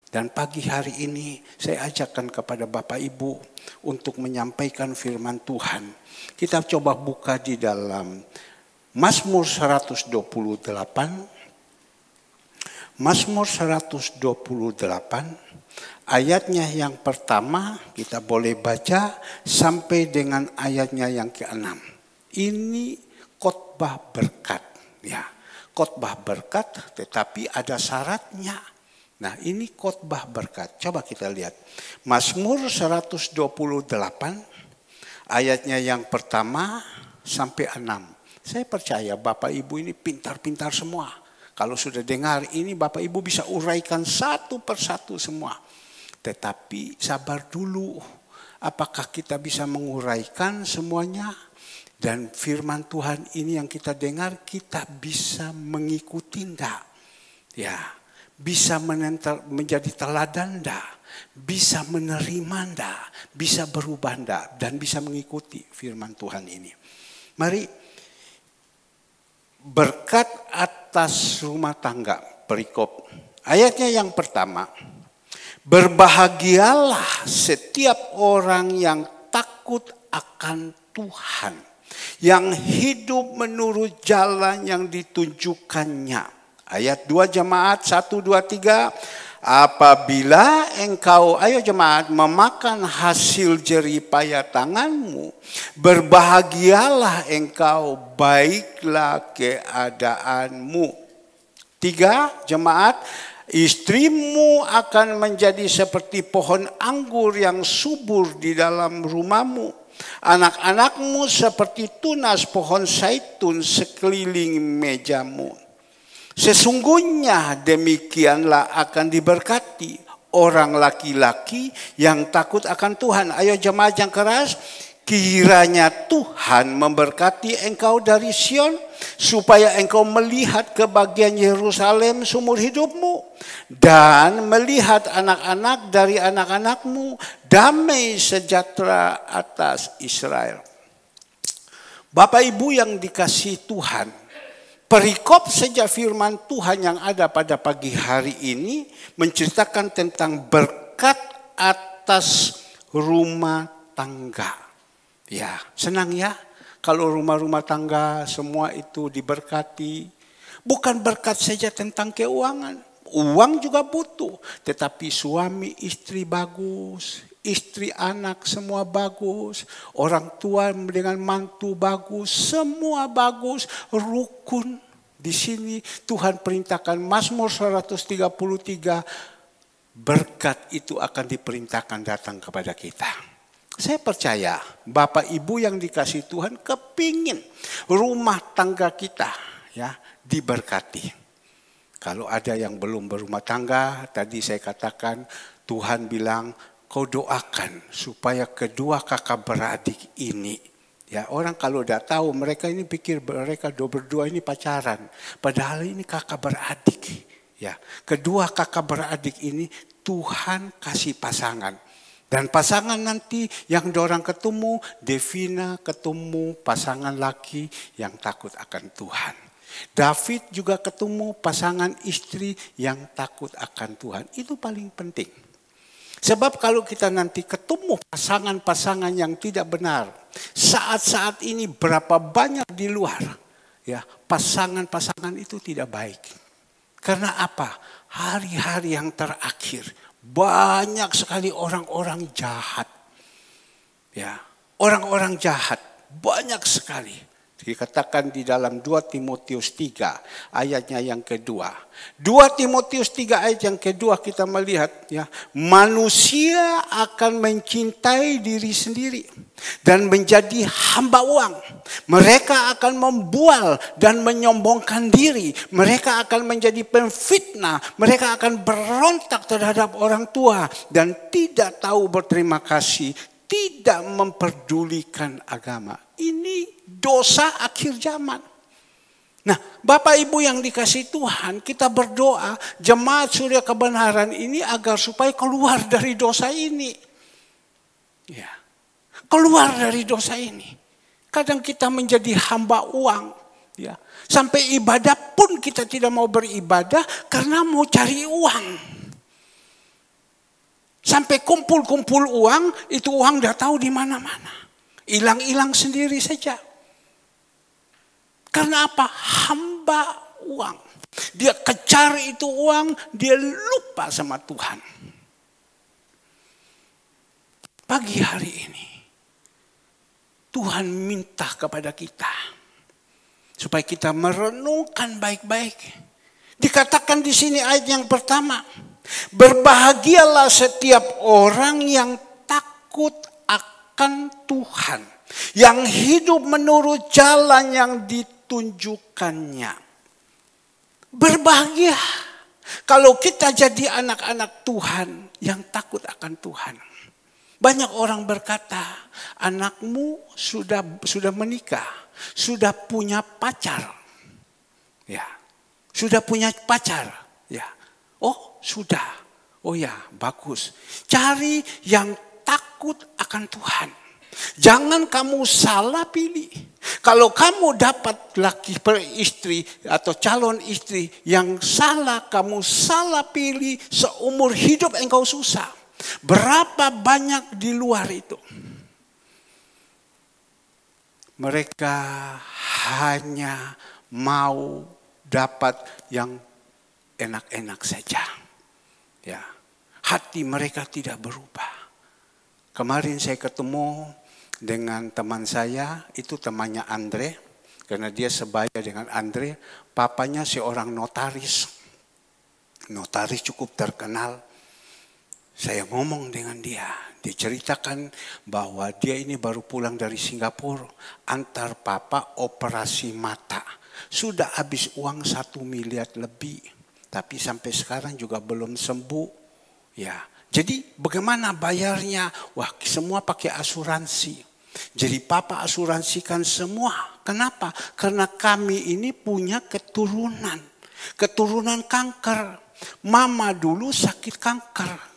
Dan pagi hari ini saya ajakkan kepada Bapak Ibu untuk menyampaikan firman Tuhan. Kita coba buka di dalam Mazmur 128. Mazmur 128 ayatnya yang pertama kita boleh baca sampai dengan ayatnya yang ke-6. Ini khotbah berkat, ya. Khotbah berkat tetapi ada syaratnya. Nah, ini khotbah berkat. Coba kita lihat. Mazmur 128 ayatnya yang pertama sampai 6. Saya percaya Bapak Ibu ini pintar-pintar semua. Kalau sudah dengar ini Bapak Ibu bisa uraikan satu persatu semua. Tetapi sabar dulu. Apakah kita bisa menguraikan semuanya? Dan firman Tuhan ini yang kita dengar kita bisa mengikuti enggak? Ya. Bisa menjadi teladan enggak? Bisa menerima enggak? Bisa berubah enggak? Dan bisa mengikuti firman Tuhan ini. Mari berkat atas rumah tangga, perikop. Ayatnya yang pertama. Berbahagialah setiap orang yang takut akan Tuhan. Yang hidup menurut jalan yang ditunjukkannya. Ayat 2 jemaat 1, 2, 3. Apabila engkau, ayo jemaat, memakan hasil jeripaya tanganmu, berbahagialah engkau, baiklah keadaanmu. 3 jemaat, istrimu akan menjadi seperti pohon anggur yang subur di dalam rumahmu. Anak-anakmu seperti tunas pohon zaitun sekeliling mejamu. Sesungguhnya demikianlah akan diberkati orang laki-laki yang takut akan Tuhan. Ayo jemaat yang keras, kiranya Tuhan memberkati engkau dari Sion, supaya engkau melihat kebahagiaan Yerusalem seumur hidupmu, dan melihat anak-anak dari anak-anakmu, damai sejahtera atas Israel. Bapak Ibu yang dikasihi Tuhan, perikop sejak firman Tuhan yang ada pada pagi hari ini menceritakan tentang berkat atas rumah tangga. Ya, senang ya kalau rumah-rumah tangga semua itu diberkati. Bukan berkat saja tentang keuangan. Uang juga butuh, tetapi suami istri bagus, istri anak semua bagus, orang tua dengan mantu bagus, semua bagus, rukun. Di sini Tuhan perintahkan Mazmur 133, berkat itu akan diperintahkan datang kepada kita. Saya percaya Bapak Ibu yang dikasihi Tuhan kepingin rumah tangga kita ya diberkati. Kalau ada yang belum berumah tangga, tadi saya katakan Tuhan bilang kau doakan supaya kedua kakak beradik ini. Ya, orang kalau udah tahu mereka ini pikir mereka berdua ini pacaran. Padahal ini kakak beradik. Ya, kedua kakak beradik ini Tuhan kasih pasangan. Dan pasangan nanti yang dorang ketemu, Devina ketemu pasangan laki yang takut akan Tuhan. David juga ketemu pasangan istri yang takut akan Tuhan. Itu paling penting. Sebab kalau kita nanti ketemu pasangan-pasangan yang tidak benar, saat-saat ini berapa banyak di luar, ya pasangan-pasangan itu tidak baik. Karena apa? Hari-hari yang terakhir banyak sekali orang-orang jahat. Ya, orang-orang jahat banyak sekali. Dikatakan di dalam 2 Timotius 3 ayatnya yang kedua. 2 Timotius 3 ayat yang kedua kita melihat ya, manusia akan mencintai diri sendiri dan menjadi hamba uang. Mereka akan membual dan menyombongkan diri. Mereka akan menjadi pemfitnah. Mereka akan berontak terhadap orang tua dan tidak tahu berterima kasih, tidak memperdulikan agama. Ini dosa akhir zaman. Nah, Bapak Ibu yang dikasihi Tuhan, kita berdoa jemaat surya kebenaran ini agar supaya keluar dari dosa ini. Ya, keluar dari dosa ini. Kadang kita menjadi hamba uang. Ya, sampai ibadah pun kita tidak mau beribadah karena mau cari uang. Sampai kumpul-kumpul uang, itu uang udah tahu di mana-mana. Hilang-hilang sendiri saja. Karena apa? Hamba uang. Dia kejar itu uang, dia lupa sama Tuhan. Pagi hari ini, Tuhan minta kepada kita supaya kita merenungkan baik-baik. Dikatakan di sini ayat yang pertama, berbahagialah setiap orang yang takut akan Tuhan, yang hidup menurut jalan yang ditunjukkannya. Berbahagia kalau kita jadi anak-anak Tuhan yang takut akan Tuhan. Banyak orang berkata, anakmu sudah menikah, sudah punya pacar. Ya, sudah punya pacar. Ya. Oh, sudah. Oh ya, bagus. Cari yang takut akan Tuhan. Jangan kamu salah pilih. Kalau kamu dapat laki istri atau calon istri yang salah, kamu salah pilih, seumur hidup engkau susah. Berapa banyak di luar itu? Mereka hanya mau dapat yang enak-enak saja. Ya, hati mereka tidak berubah. Kemarin saya ketemu dengan teman saya, itu temannya Andre, karena dia sebaya dengan Andre. Papanya seorang notaris cukup terkenal. Saya ngomong dengan dia ceritakan bahwa dia ini baru pulang dari Singapura, antar papa operasi mata. Sudah habis uang 1 miliar lebih, tapi sampai sekarang juga belum sembuh. Ya, jadi bagaimana bayarnya? Wah, semua pakai asuransi. Jadi papa asuransikan semua. Kenapa? Karena kami ini punya keturunan kanker. Mama dulu sakit kanker.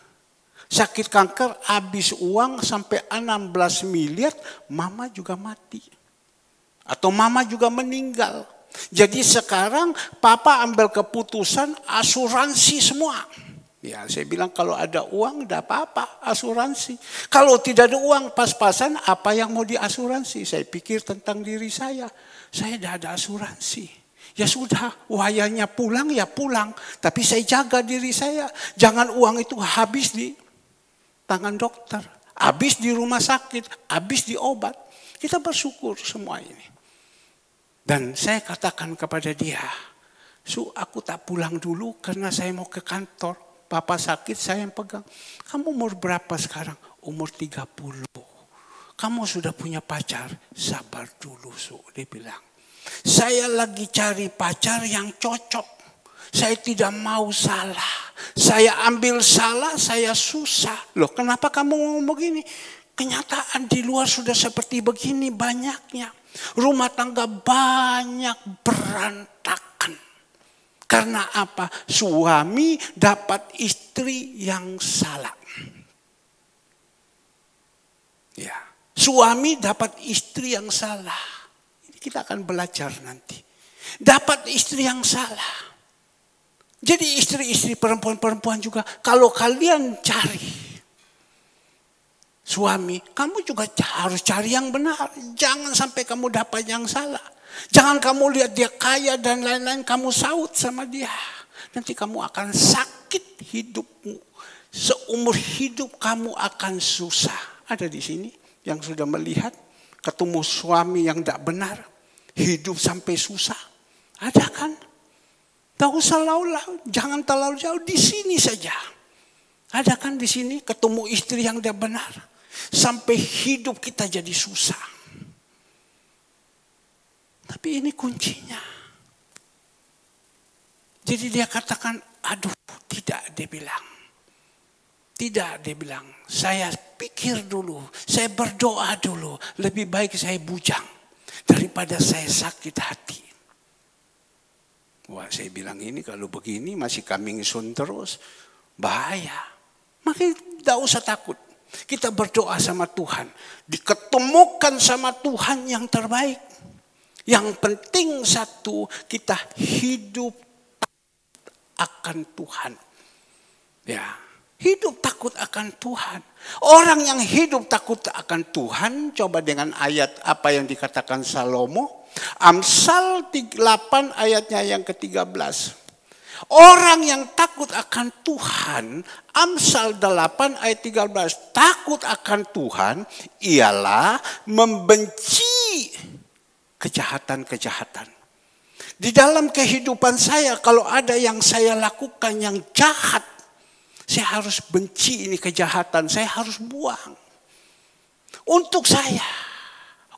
Sakit kanker habis uang sampai 16 miliar, mama juga mati. Atau mama juga meninggal. Jadi sekarang papa ambil keputusan asuransi semua. Ya, saya bilang kalau ada uang tidak apa-apa asuransi. Kalau tidak ada uang pas-pasan apa yang mau diasuransi? Saya pikir tentang diri saya. Saya tidak ada asuransi. Ya sudah, wayanya pulang ya pulang. Tapi saya jaga diri saya. Jangan uang itu habis di tangan dokter, habis di rumah sakit, habis di obat. Kita bersyukur semua ini. Dan saya katakan kepada dia, aku tak pulang dulu karena saya mau ke kantor. Papa sakit, saya yang pegang. Kamu umur berapa sekarang? Umur 30. Kamu sudah punya pacar? Sabar dulu, dia bilang. Saya lagi cari pacar yang cocok. Saya tidak mau salah. Saya ambil salah, saya susah. Loh, kenapa kamu ngomong begini? Kenyataan di luar sudah seperti begini banyaknya. Rumah tangga banyak berantakan. Karena apa? Suami dapat istri yang salah. Ya, suami dapat istri yang salah. Ini kita akan belajar nanti. Dapat istri yang salah. Jadi istri-istri perempuan-perempuan juga, kalau kalian cari suami, kamu juga harus cari yang benar. Jangan sampai kamu dapat yang salah. Jangan kamu lihat dia kaya dan lain-lain, kamu saut sama dia. Nanti kamu akan sakit hidupmu. Seumur hidup kamu akan susah. Ada di sini yang sudah melihat, ketemu suami yang tidak benar, hidup sampai susah. Ada kan? Tak usah lalu, jangan terlalu jauh, di sini saja. Ada kan di sini ketemu istri yang tidak benar. Sampai hidup kita jadi susah. Tapi ini kuncinya. Jadi dia katakan, aduh tidak, dia bilang. Tidak, dia bilang. Saya pikir dulu, saya berdoa dulu. Lebih baik saya bujang daripada saya sakit hati. Wah, saya bilang ini kalau begini masih coming soon terus, bahaya. Makanya tidak usah takut. Kita berdoa sama Tuhan. Diketemukan sama Tuhan yang terbaik. Yang penting satu, kita hidup akan Tuhan. Ya, hidup takut akan akan Tuhan. Orang yang hidup takut akan Tuhan, coba dengan ayat apa yang dikatakan Salomo. Amsal 8 ayatnya yang ke-13. Orang yang takut akan Tuhan, Amsal 8 ayat 13, takut akan Tuhan ialah membenci kejahatan-kejahatan. Di dalam kehidupan saya, kalau ada yang saya lakukan yang jahat, saya harus benci ini kejahatan, saya harus buang. Untuk saya,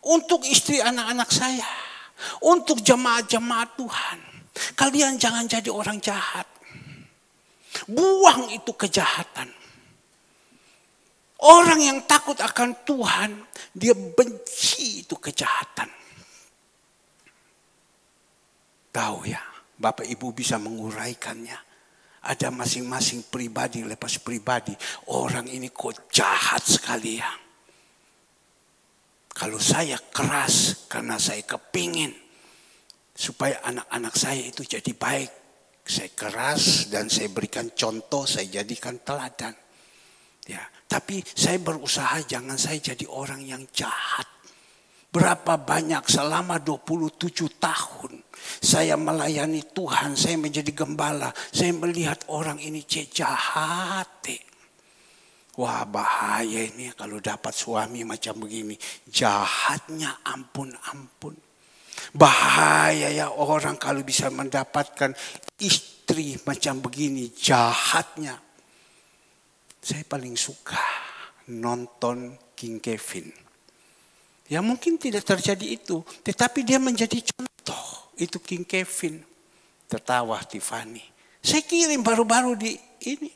untuk istri anak-anak saya, untuk jemaat-jemaat Tuhan. Kalian jangan jadi orang jahat. Buang itu kejahatan. Orang yang takut akan Tuhan, dia benci itu kejahatan. Tahu ya, Bapak Ibu bisa menguraikannya. Ada masing-masing pribadi lepas pribadi. Orang ini kok jahat sekali ya. Kalau saya keras karena saya kepingin supaya anak-anak saya itu jadi baik. Saya keras dan saya berikan contoh, saya jadikan teladan. Ya, tapi saya berusaha jangan saya jadi orang yang jahat. Berapa banyak selama 27 tahun saya melayani Tuhan, saya menjadi gembala, saya melihat orang ini jahat. Wah, bahaya ini kalau dapat suami macam begini. Jahatnya ampun-ampun. Bahaya ya orang kalau bisa mendapatkan istri macam begini, jahatnya. Saya paling suka nonton King Kevin. Ya mungkin tidak terjadi itu, tetapi dia menjadi contoh. Itu King Kevin. Tertawa Tiffany. Saya kirim baru-baru di ini.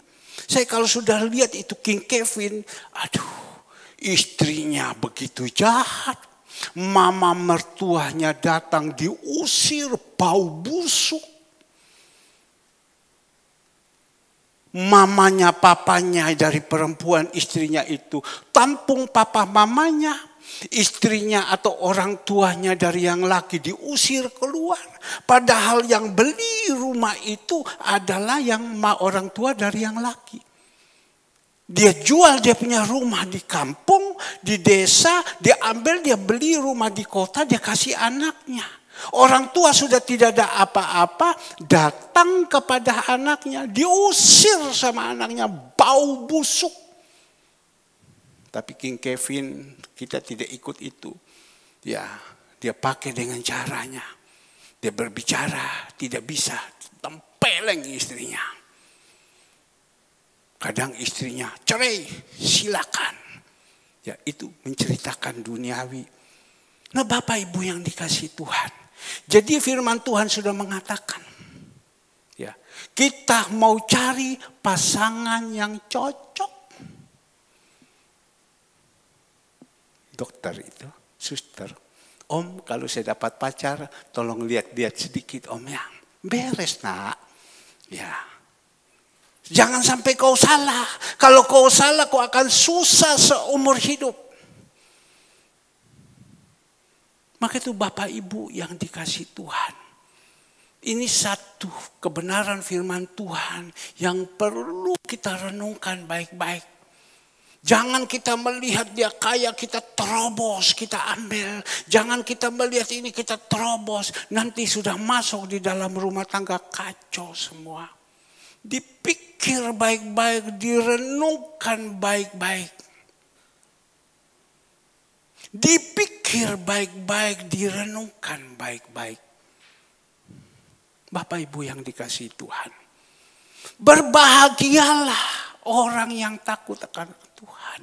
Saya kalau sudah lihat itu King Kevin, aduh, istrinya begitu jahat. Mama mertuanya datang diusir, bau busuk. Mamanya papanya dari perempuan istrinya itu tampung papa mamanya. Istrinya atau orang tuanya dari yang laki diusir keluar. Padahal yang beli rumah itu adalah yang orang tua dari yang laki. Dia jual dia punya rumah di kampung, di desa, dia ambil, dia beli rumah di kota, dia kasih anaknya. Orang tua sudah tidak ada apa-apa, datang kepada anaknya, diusir sama anaknya, bau busuk. Tapi King Kevin kita tidak ikut itu. Ya, dia pakai dengan caranya. Dia berbicara tidak bisa, tempeleng istrinya. Kadang istrinya cerai, silakan. Ya, itu menceritakan duniawi. Nah, Bapak Ibu yang dikasihi Tuhan. Jadi firman Tuhan sudah mengatakan, ya, kita mau cari pasangan yang cocok. Dokter itu, suster, Om kalau saya dapat pacar, tolong lihat-lihat sedikit Om ya. Beres nak. Ya. Jangan sampai kau salah. Kalau kau salah kau akan susah seumur hidup. Maka itu Bapak Ibu yang dikasih Tuhan. Ini satu kebenaran firman Tuhan yang perlu kita renungkan baik-baik. Jangan kita melihat dia kaya, kita terobos, kita ambil. Jangan kita melihat ini, kita terobos. Nanti sudah masuk di dalam rumah tangga kacau semua. Dipikir baik-baik, direnungkan baik-baik. Dipikir baik-baik, direnungkan baik-baik. Bapak Ibu yang dikasihi Tuhan. Berbahagialah orang yang takut akan Tuhan.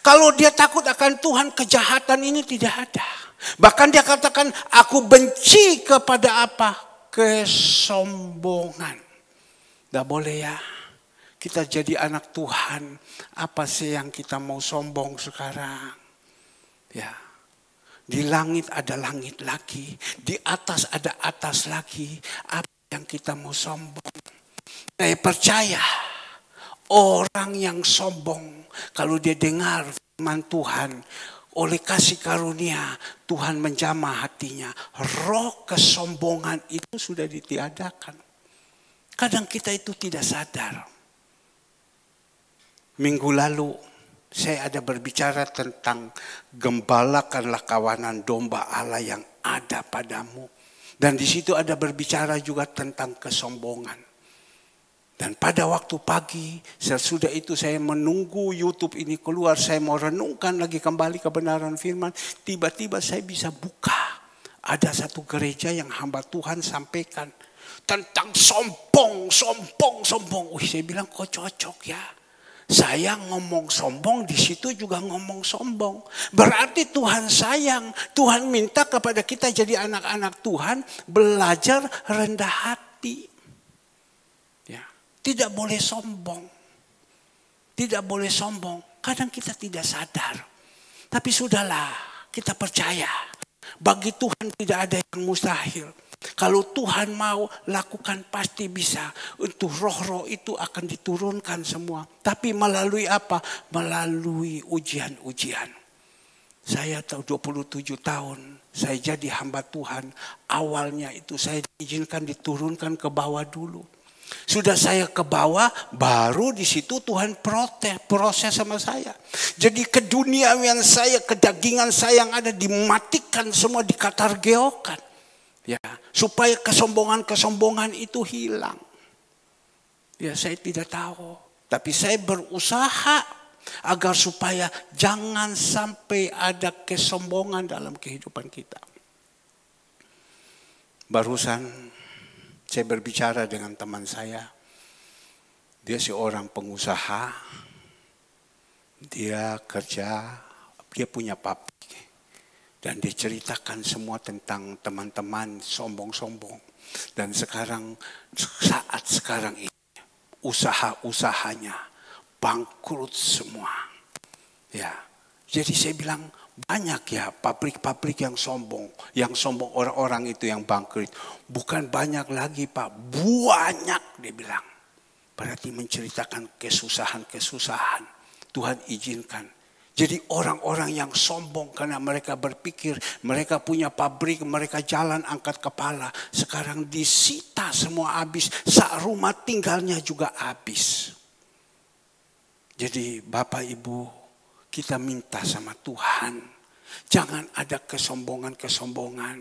Kalau dia takut akan Tuhan, kejahatan ini tidak ada. Bahkan dia katakan, aku benci kepada apa? Kesombongan. Tidak boleh ya. Kita jadi anak Tuhan. Apa sih yang kita mau sombong sekarang? Ya. Di langit ada langit lagi. Di atas ada atas lagi. Apa yang kita mau sombong? Saya percaya. Orang yang sombong, kalau dia dengar firman Tuhan, oleh kasih karunia, Tuhan menjamah hatinya. Roh kesombongan itu sudah ditiadakan. Kadang kita itu tidak sadar. Minggu lalu saya ada berbicara tentang gembalakanlah kawanan domba Allah yang ada padamu. Dan di situ ada berbicara juga tentang kesombongan. Dan pada waktu pagi, sesudah itu saya menunggu YouTube ini keluar, saya mau renungkan lagi kembali kebenaran firman. Tiba-tiba saya bisa buka. Ada satu gereja yang hamba Tuhan sampaikan tentang sombong. Saya bilang kok cocok ya. Saya ngomong sombong, di situ juga ngomong sombong. Berarti Tuhan sayang. Tuhan minta kepada kita jadi anak-anak Tuhan belajar rendah hati. Ya, tidak boleh sombong. Tidak boleh sombong. Kadang kita tidak sadar. Tapi sudahlah, kita percaya. Bagi Tuhan tidak ada yang mustahil. Kalau Tuhan mau lakukan pasti bisa. Untuk roh-roh itu akan diturunkan semua. Tapi melalui apa? Melalui ujian-ujian. Saya tahu 27 tahun. Saya jadi hamba Tuhan. Awalnya itu saya diizinkan diturunkan ke bawah dulu. Sudah saya ke bawah, baru di situ Tuhan proses sama saya. Jadi keduniawian saya, kedagingan saya yang ada dimatikan semua, dikatargeokan. Ya, supaya kesombongan itu hilang. Ya, saya tidak tahu. Tapi saya berusaha agar supaya jangan sampai ada kesombongan dalam kehidupan kita. Barusan saya berbicara dengan teman saya. Dia seorang pengusaha. Dia kerja, dia punya pabrik. Dan dia ceritakan semua tentang teman-teman sombong-sombong. Dan saat sekarang ini, usaha-usahanya bangkrut semua. Ya, jadi saya bilang banyak ya pabrik-pabrik yang sombong. Yang sombong orang-orang itu yang bangkrut. Bukan banyak lagi Pak, banyak dia bilang. Berarti menceritakan kesusahan-kesusahan. Tuhan izinkan. Jadi orang-orang yang sombong karena mereka berpikir mereka punya pabrik, mereka jalan angkat kepala. Sekarang disita semua habis, sak rumah tinggalnya juga habis. Jadi Bapak Ibu, kita minta sama Tuhan. Jangan ada kesombongan-kesombongan.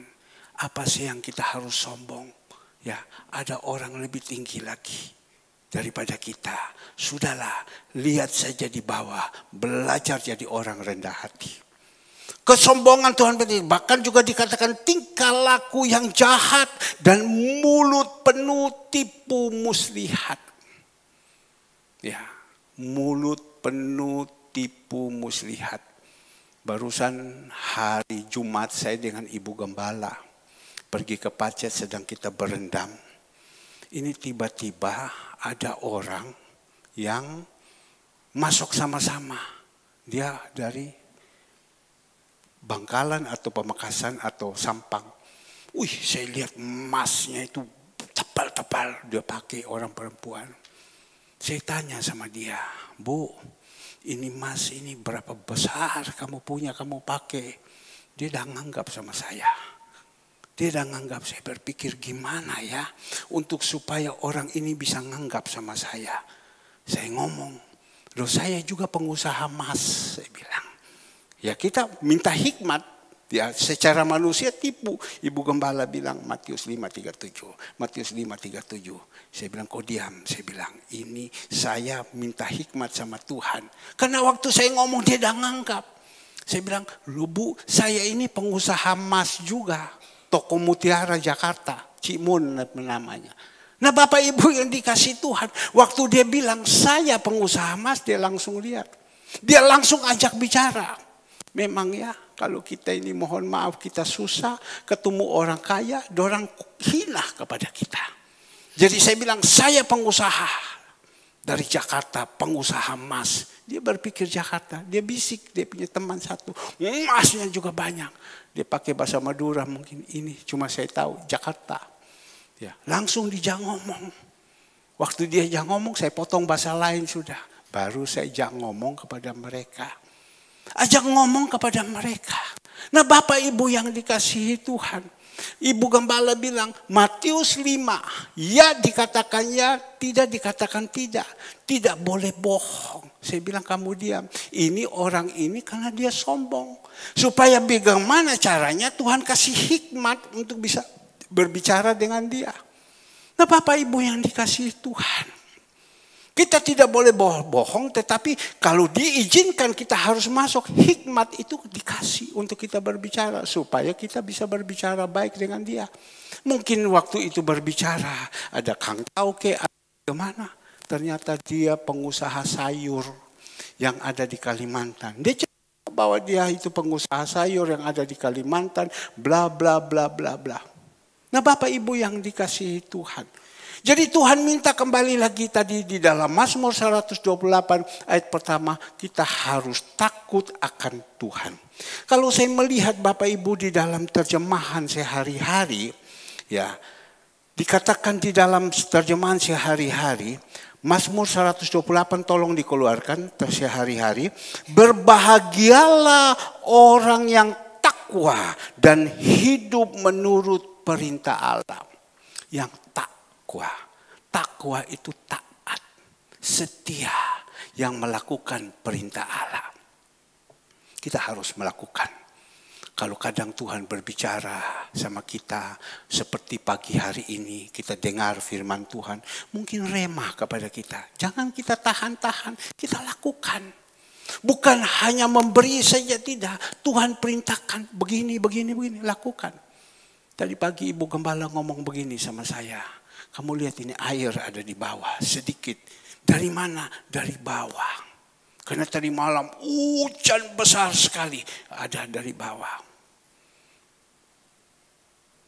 Apa sih yang kita harus sombong? Ya, ada orang lebih tinggi lagi daripada kita. Sudahlah, lihat saja di bawah, belajar jadi orang rendah hati. Kesombongan Tuhan bahkan juga dikatakan tingkah laku yang jahat dan mulut penuh tipu muslihat. Ya, mulut penuh tipu muslihat. Barusan hari Jumat saya dengan Ibu Gembala pergi ke Pacet, sedang kita berendam. Ini tiba-tiba ada orang yang masuk sama-sama. Dia dari Bangkalan atau Pamekasan atau Sampang. Saya lihat emasnya itu tebal-tebal dia pakai, orang perempuan. Saya tanya sama dia, Bu, ini emas ini berapa besar kamu punya, kamu pakai? Dia dah nganggap sama saya. Dia dah nganggap, saya berpikir gimana ya untuk supaya orang ini bisa nganggap sama saya. Saya ngomong, loh saya juga pengusaha emas, saya bilang. Ya kita minta hikmat, ya secara manusia tipu. Ibu Gembala bilang Matius 5:37. Matius 5:37. Saya bilang kau diam, saya bilang ini saya minta hikmat sama Tuhan. Karena waktu saya ngomong dia dah nganggap. Saya bilang, loh Bu, saya ini pengusaha emas juga. Toko Mutiara Jakarta, Cimun namanya. Nah Bapak Ibu yang dikasih Tuhan, waktu dia bilang saya pengusaha emas, dia langsung lihat. Dia langsung ajak bicara. Memang ya kalau kita ini mohon maaf kita susah ketemu orang kaya, orang hina kepada kita. Jadi saya bilang saya pengusaha dari Jakarta, pengusaha emas. Dia berpikir Jakarta, dia bisik, dia punya teman satu. Emasnya juga banyak. Dia pakai bahasa Madura mungkin ini, cuma saya tahu Jakarta. Ya, langsung dia ngomong. Waktu dia ngomong, saya potong bahasa lain sudah. Baru saya ngomong kepada mereka. Ajak ngomong kepada mereka. Nah Bapak Ibu yang dikasihi Tuhan, Ibu Gembala bilang Matius 5, ya dikatakan ya, tidak dikatakan tidak. Tidak boleh bohong. Saya bilang kamu diam. Ini orang ini karena dia sombong. Supaya bagaimana caranya Tuhan kasih hikmat untuk bisa berbicara dengan dia. Nah Bapak Ibu yang dikasihi Tuhan, kita tidak boleh bohong, tetapi kalau diizinkan kita harus masuk. Hikmat itu dikasih untuk kita berbicara, supaya kita bisa berbicara baik dengan dia. Mungkin waktu itu berbicara, ada Kang Tauke, ada kemana. Ternyata dia pengusaha sayur yang ada di Kalimantan. Dia cerita bahwa dia itu pengusaha sayur yang ada di Kalimantan, bla bla bla bla bla. Nah Bapak Ibu yang dikasihi Tuhan, jadi Tuhan minta kembali lagi tadi di dalam Mazmur 128 ayat pertama, kita harus takut akan Tuhan. Kalau saya melihat Bapak Ibu di dalam terjemahan sehari-hari, ya dikatakan di dalam terjemahan sehari-hari, Mazmur 128 tolong dikeluarkan sehari-hari, berbahagialah orang yang takwa dan hidup menurut perintah Allah. Yang takwa itu taat, setia, yang melakukan perintah Allah. Kita harus melakukan. Kalau kadang Tuhan berbicara sama kita seperti pagi hari ini, kita dengar firman Tuhan, mungkin remah kepada kita. Jangan kita tahan-tahan, kita lakukan. Bukan hanya memberi saja, tidak. Tuhan perintahkan begini, lakukan. Tadi pagi Ibu Gembala ngomong begini sama saya. Kamu lihat ini air ada di bawah sedikit. Dari mana? Dari bawah. Karena tadi malam hujan besar sekali ada dari bawah.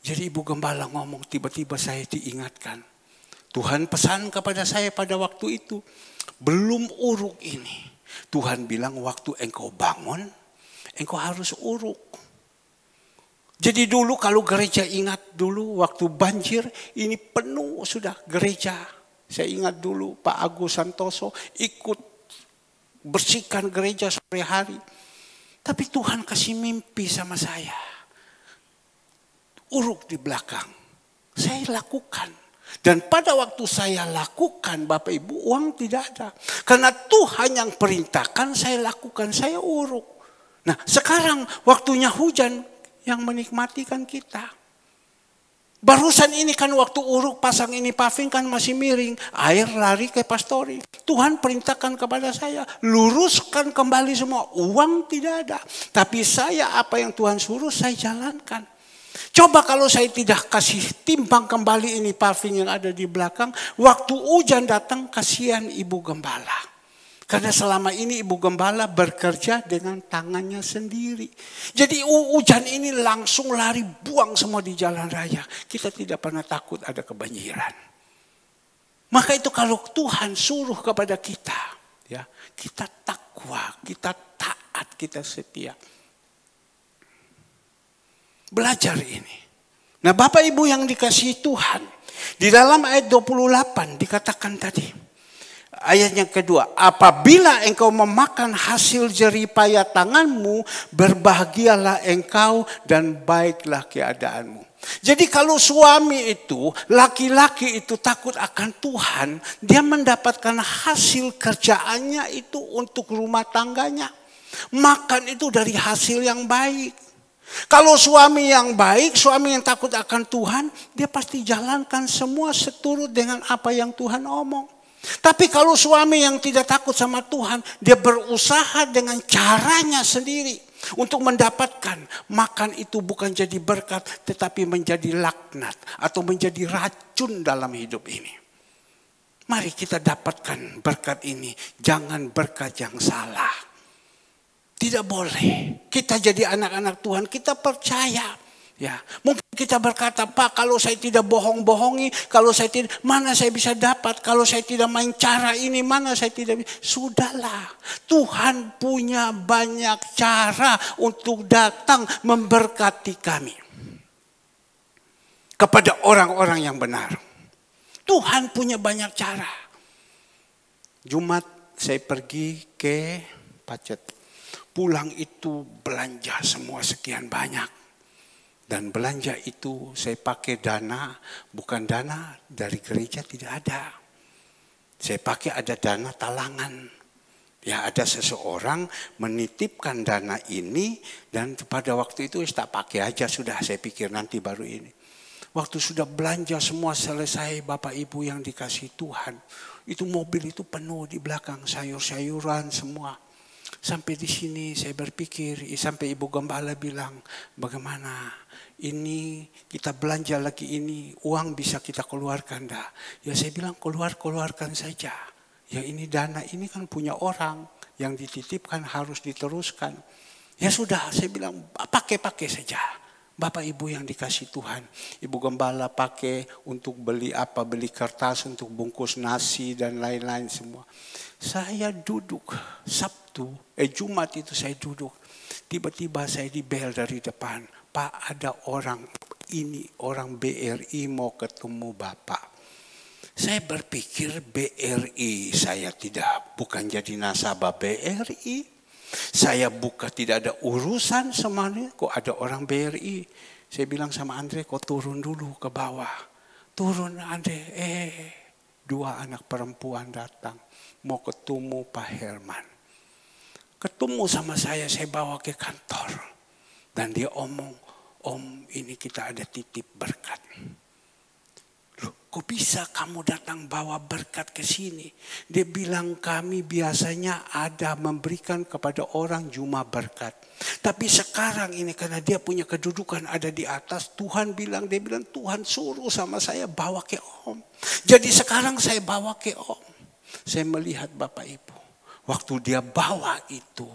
Jadi Ibu Gembala ngomong, tiba-tiba saya diingatkan. Tuhan pesan kepada saya pada waktu itu. Belum uruk ini. Tuhan bilang waktu engkau bangun, engkau harus uruk. Jadi dulu kalau gereja, ingat dulu waktu banjir ini penuh sudah gereja. Saya ingat dulu Pak Agus Santoso ikut bersihkan gereja sore hari. Tapi Tuhan kasih mimpi sama saya. Uruk di belakang. Saya lakukan. Dan pada waktu saya lakukan Bapak Ibu, uang tidak ada. Karena Tuhan yang perintahkan saya lakukan, saya uruk. Nah sekarang waktunya hujan, yang menikmati kan kita. Barusan ini kan waktu uruk pasang ini paving kan masih miring. Air lari ke pastori. Tuhan perintahkan kepada saya, luruskan kembali semua. Uang tidak ada. Tapi saya apa yang Tuhan suruh saya jalankan. Coba kalau saya tidak kasih timbang kembali ini paving yang ada di belakang. Waktu hujan datang kasihan Ibu Gembala. Karena selama ini Ibu Gembala bekerja dengan tangannya sendiri. Jadi hujan ini langsung lari buang semua di jalan raya. Kita tidak pernah takut ada kebanjiran. Maka itu kalau Tuhan suruh kepada kita, ya, kita takwa, kita taat, kita setia. Belajar ini. Nah Bapak Ibu yang dikasihi Tuhan, di dalam ayat 28 dikatakan tadi. Ayat yang kedua, apabila engkau memakan hasil jeripaya tanganmu, berbahagialah engkau dan baiklah keadaanmu. Jadi kalau suami itu, laki-laki itu takut akan Tuhan, dia mendapatkan hasil kerjaannya itu untuk rumah tangganya. Makan itu dari hasil yang baik. Kalau suami yang baik, suami yang takut akan Tuhan, dia pasti jalankan semua seturut dengan apa yang Tuhan omong. Tapi kalau suami yang tidak takut sama Tuhan, dia berusaha dengan caranya sendiri untuk mendapatkan. Makan itu bukan jadi berkat, tetapi menjadi laknat atau menjadi racun dalam hidup ini. Mari kita dapatkan berkat ini, jangan berkat yang salah. Tidak boleh. Kita jadi anak-anak Tuhan, kita percaya. Ya, mungkin kita berkata, Pak, kalau saya tidak bohong-bohongi, kalau saya tidak, mana saya bisa dapat? Kalau saya tidak main cara ini, mana saya tidak bisa? Sudahlah, Tuhan punya banyak cara untuk datang memberkati kami. Kepada orang-orang yang benar. Tuhan punya banyak cara. Jumat saya pergi ke Pacet. pulang itu belanja semua sekian banyak. Dan belanja itu saya pakai dana, bukan dana dari gereja, tidak ada. Saya pakai ada dana talangan. Ya, ada seseorang menitipkan dana ini dan pada waktu itu tak pakai aja sudah, saya pikir nanti baru ini. Waktu sudah belanja semua selesai, Bapak Ibu yang dikasih Tuhan, itu mobil itu penuh di belakang, sayur-sayuran semua. Sampai di sini saya berpikir, sampai Ibu Gembala bilang, bagaimana ini kita belanja lagi ini, uang bisa kita keluarkan dah. Ya saya bilang keluarkan saja. Ya ini dana ini kan punya orang yang dititipkan harus diteruskan. Ya sudah saya bilang pakai saja. Bapak Ibu yang dikasih Tuhan. Ibu Gembala pakai untuk beli apa, beli kertas untuk bungkus nasi dan lain-lain semua. Saya duduk Jumat itu saya duduk. Tiba-tiba saya dibel dari depan. Pak, ada orang ini, orang BRI mau ketemu Bapak. Saya berpikir BRI, saya bukan jadi nasabah BRI. Saya tidak ada urusan semuanya, kok ada orang BRI. Saya bilang sama Andre, kok turun dulu ke bawah. Turun Andre, dua anak perempuan datang. Mau ketemu Pak Herman. Ketemu sama saya bawa ke kantor. Dan dia omong, Om ini kita ada titip berkat. Loh, kok bisa kamu datang bawa berkat ke sini? Dia bilang kami biasanya ada memberikan kepada orang cuma berkat. Tapi sekarang ini karena dia punya kedudukan ada di atas, dia bilang Tuhan suruh sama saya bawa ke Om. Jadi sekarang saya bawa ke Om. Saya melihat Bapak Ibu, waktu dia bawa itu,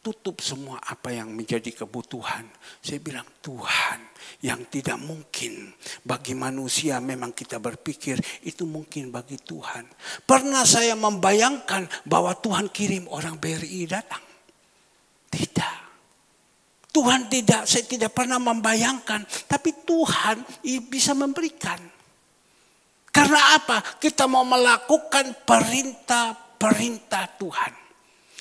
tutup semua apa yang menjadi kebutuhan. Saya bilang Tuhan yang tidak mungkin bagi manusia memang kita berpikir itu mungkin bagi Tuhan. Pernah saya membayangkan bahwa Tuhan kirim orang BRI datang? Tidak. Tuhan tidak, saya tidak pernah membayangkan. Tapi Tuhan bisa memberikan. Karena apa? Kita mau melakukan perintah Tuhan.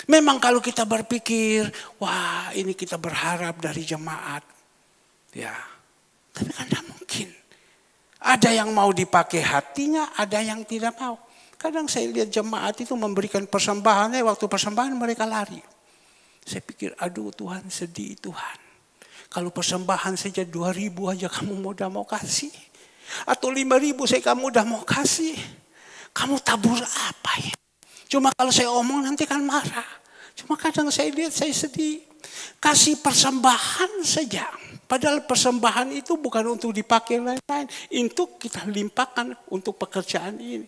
Memang kalau kita berpikir, wah ini kita berharap dari jemaat. Ya, tapi kan tidak mungkin. Ada yang mau dipakai hatinya, ada yang tidak mau. Kadang saya lihat jemaat itu memberikan persembahannya, waktu persembahan mereka lari. Saya pikir, aduh Tuhan sedih Tuhan. Kalau persembahan saja 2.000 aja kamu udah mau kasih. Atau 5.000 kamu udah mau kasih. Kamu tabur apa ya? Cuma kalau saya omong nanti kan marah. Cuma kadang saya lihat saya sedih. Kasih persembahan saja. Padahal persembahan itu bukan untuk dipakai lain-lain. Untuk kita limpahkan untuk pekerjaan ini.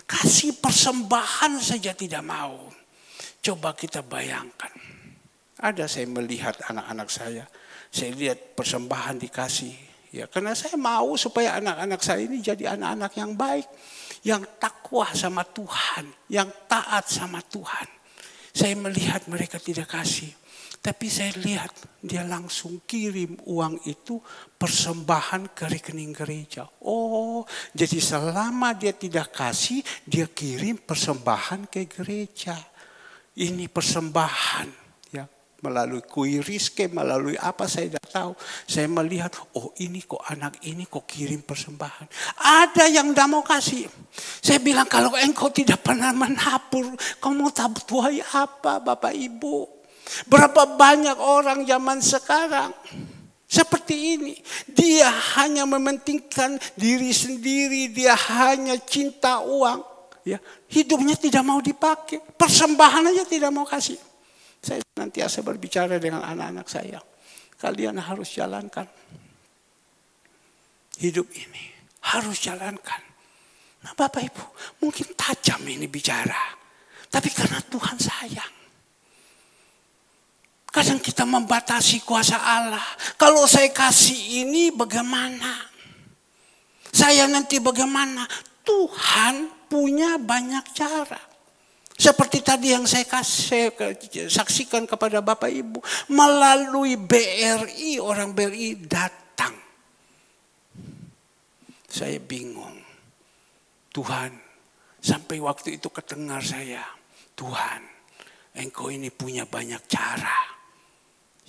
Kasih persembahan saja tidak mau. Coba kita bayangkan. Ada saya melihat anak-anak saya. Saya lihat persembahan dikasih. Ya, karena saya mau supaya anak-anak saya ini jadi anak-anak yang baik. Yang takwa sama Tuhan. Yang taat sama Tuhan. Saya melihat mereka tidak kasih. Tapi saya lihat dia langsung kirim uang itu persembahan ke rekening gereja. Oh, jadi selama dia tidak kasih, dia kirim persembahan ke gereja. Ini persembahan. Melalui kuiriske, melalui apa saya tidak tahu. Saya melihat, oh ini kok anak ini kok kirim persembahan. Ada yang tidak mau kasih. Saya bilang kalau engkau tidak pernah menabur, kau mau tuai apa Bapak Ibu? Berapa banyak orang zaman sekarang seperti ini. Dia hanya mementingkan diri sendiri, dia hanya cinta uang. Ya, hidupnya tidak mau dipakai, persembahan aja tidak mau kasih. Saya nantiasa berbicara dengan anak-anak saya. Kalian harus jalankan hidup ini. Harus jalankan. Nah Bapak Ibu, mungkin tajam ini bicara. Tapi karena Tuhan sayang. Kadang kita membatasi kuasa Allah. Kalau saya kasih ini bagaimana? Saya nanti bagaimana? Tuhan punya banyak cara. Seperti tadi yang saya saksikan kepada Bapak Ibu. Melalui BRI, orang BRI datang. Saya bingung. Tuhan, sampai waktu itu kedengar saya. Tuhan, engkau ini punya banyak cara.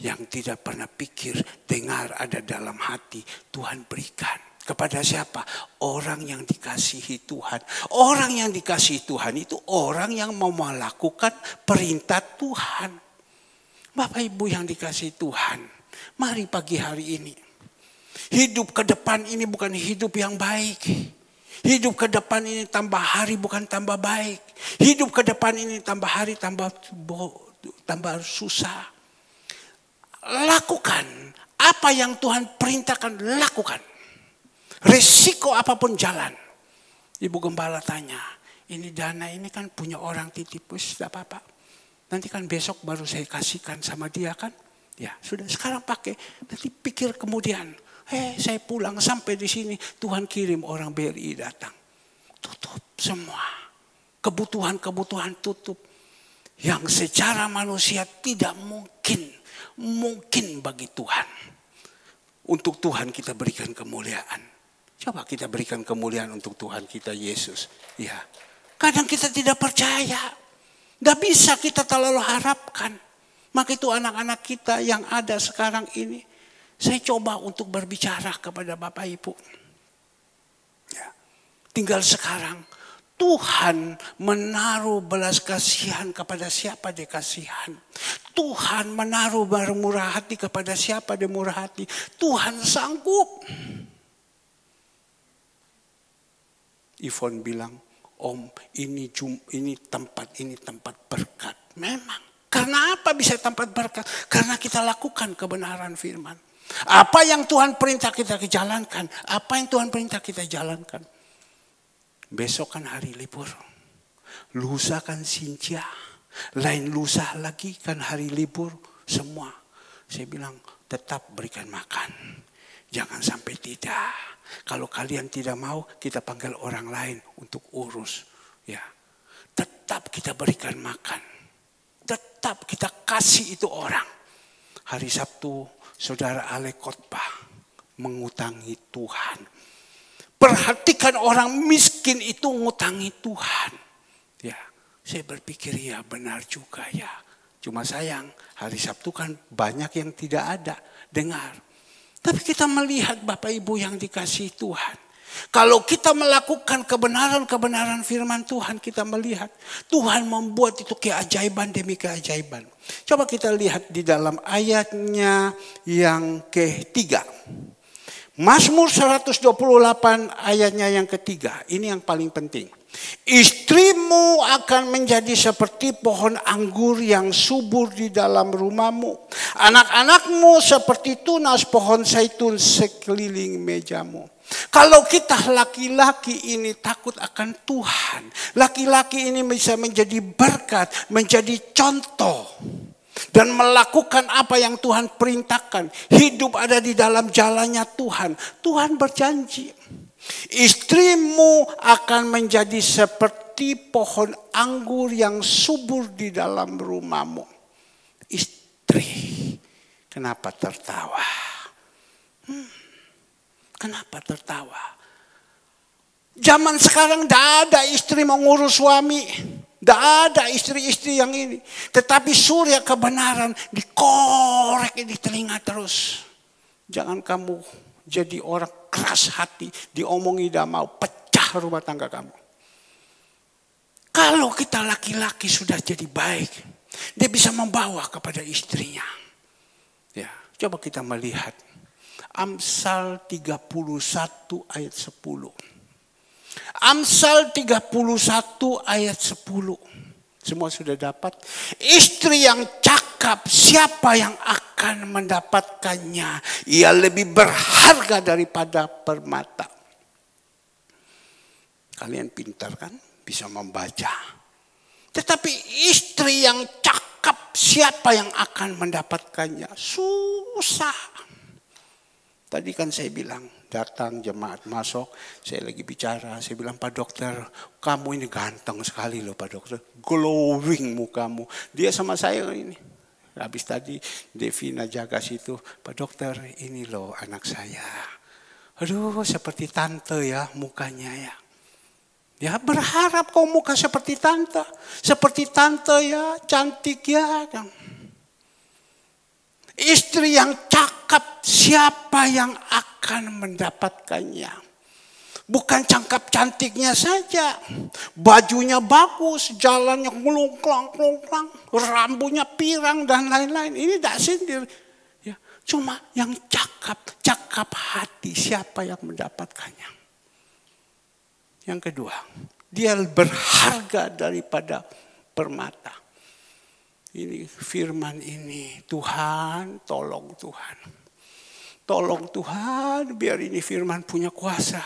Yang tidak pernah pikir, dengar, ada dalam hati, Tuhan berikan. Kepada siapa? Orang yang dikasihi Tuhan. Orang yang dikasihi Tuhan itu orang yang mau melakukan perintah Tuhan. Bapak Ibu yang dikasihi Tuhan, mari pagi hari ini. Hidup ke depan ini bukan hidup yang baik. Hidup ke depan ini tambah hari bukan tambah baik. Hidup ke depan ini tambah hari tambah susah. Lakukan apa yang Tuhan perintahkan, lakukan. Risiko apapun jalan. Ibu Gembala tanya, ini dana ini kan punya orang titip, tidak apa-apa. Nanti kan besok baru saya kasihkan sama dia kan. Ya sudah sekarang pakai, nanti pikir kemudian. Saya pulang sampai di sini, Tuhan kirim orang BRI datang. Tutup semua. Kebutuhan tutup. Yang secara manusia tidak mungkin bagi Tuhan. Untuk Tuhan kita berikan kemuliaan. Coba kita berikan kemuliaan untuk Tuhan kita Yesus. Ya, kadang kita tidak percaya. Gak bisa kita terlalu harapkan. Maka itu anak-anak kita yang ada sekarang ini. Saya coba untuk berbicara kepada Bapak Ibu. Ya, tinggal sekarang. Tuhan menaruh belas kasihan kepada siapa dia kasihan. Tuhan menaruh bermurah hati kepada siapa dia murah hati. Tuhan sanggup. Ivon bilang, Om ini tempat berkat. Memang. Karena apa bisa tempat berkat? Karena kita lakukan kebenaran firman. Apa yang Tuhan perintah kita jalankan. Apa yang Tuhan perintah kita jalankan. Besok kan hari libur. Lusa kan Sintia. Lain lusa lagi kan hari libur. Semua. Saya bilang tetap berikan makan. Jangan sampai tidak. Kalau kalian tidak mau kita panggil orang lain untuk urus. Ya, tetap kita berikan makan. Tetap kita kasih itu orang. Hari Sabtu saudara Ale khotbah mengutangi Tuhan. Perhatikan orang miskin itu ngutangi Tuhan. Ya, saya berpikir ya benar juga ya. Cuma sayang hari Sabtu kan banyak yang tidak ada dengar. Tapi kita melihat Bapak Ibu yang dikasihi Tuhan. Kalau kita melakukan kebenaran firman Tuhan, kita melihat Tuhan membuat itu keajaiban demi keajaiban. Coba kita lihat di dalam ayatnya yang ketiga. Mazmur 128 ayatnya yang ketiga. Ini yang paling penting. Istrimu akan menjadi seperti pohon anggur yang subur di dalam rumahmu. Anak-anakmu seperti tunas pohon zaitun sekeliling mejamu. Kalau kita laki-laki ini takut akan Tuhan. Laki-laki ini bisa menjadi berkat, menjadi contoh. Dan melakukan apa yang Tuhan perintahkan. Hidup ada di dalam jalannya Tuhan. Tuhan berjanji. Istrimu akan menjadi seperti pohon anggur yang subur di dalam rumahmu. Istri. Kenapa tertawa? Kenapa tertawa? Zaman sekarang tidak ada istri mengurus suami. Tidak ada istri-istri yang ini. Tetapi surya kebenaran dikorek di telinga terus. Jangan kamu jadi orang keras hati. Diomongi tidak mau. Pecah rumah tangga kamu. Kalau kita laki-laki sudah jadi baik. Dia bisa membawa kepada istrinya. Ya, coba kita melihat. Amsal 31 ayat 10. Amsal 31 ayat 10. Semua sudah dapat. Istri yang cakap, siapa yang akan mendapatkannya? Ia lebih berharga daripada permata. Kalian pintar kan? Bisa membaca. Tetapi istri yang cakap, siapa yang akan mendapatkannya? Susah. Tadi kan saya bilang, datang jemaat masuk, saya lagi bicara, saya bilang, Pak Dokter, kamu ini ganteng sekali loh Pak Dokter, glowing mukamu. Dia sama saya ini. Habis tadi Devina jaga situ, Pak Dokter ini loh anak saya. Aduh seperti tante ya mukanya ya. Ya, berharap kau muka seperti tante. Seperti tante ya, cantik ya. Istri yang cakap, siapa yang akan mendapatkannya? Bukan cakap cantiknya saja. Bajunya bagus, jalannya melungklang-melungklang, rambutnya pirang dan lain-lain. Ini tidak sindir. Ya, cuma yang cakap hati, siapa yang mendapatkannya? Yang kedua, dia berharga daripada permata. Ini firman ini, Tuhan, tolong Tuhan. Tolong Tuhan, biar ini firman punya kuasa.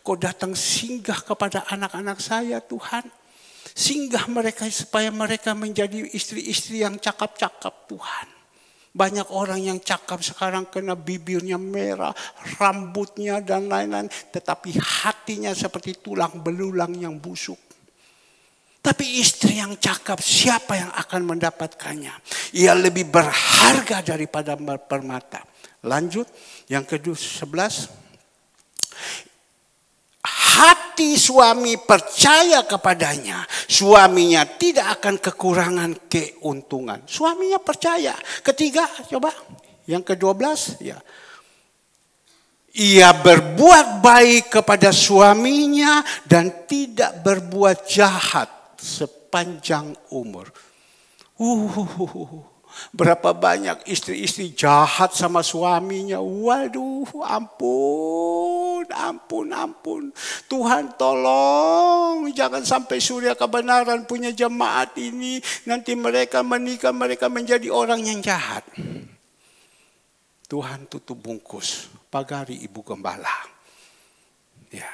Kau datang singgah kepada anak-anak saya Tuhan. Singgah mereka supaya mereka menjadi istri-istri yang cakap-cakap Tuhan. Banyak orang yang cakap sekarang kena bibirnya merah, rambutnya dan lain-lain. Tetapi hatinya seperti tulang belulang yang busuk. Tapi istri yang cakap, siapa yang akan mendapatkannya? Ia lebih berharga daripada permata. Lanjut, yang kedua 11. Hati suami percaya kepadanya, suaminya tidak akan kekurangan keuntungan. Suaminya percaya. Ketiga, coba. Yang ke-12, ya. Ia berbuat baik kepada suaminya dan tidak berbuat jahat sepanjang umur. Berapa banyak istri-istri jahat sama suaminya. Waduh, ampun. Tuhan tolong, jangan sampai surya kebenaran punya jemaat ini. Nanti mereka menikah, mereka menjadi orang yang jahat. Tuhan tutup bungkus, pagari ibu gembala. Ya.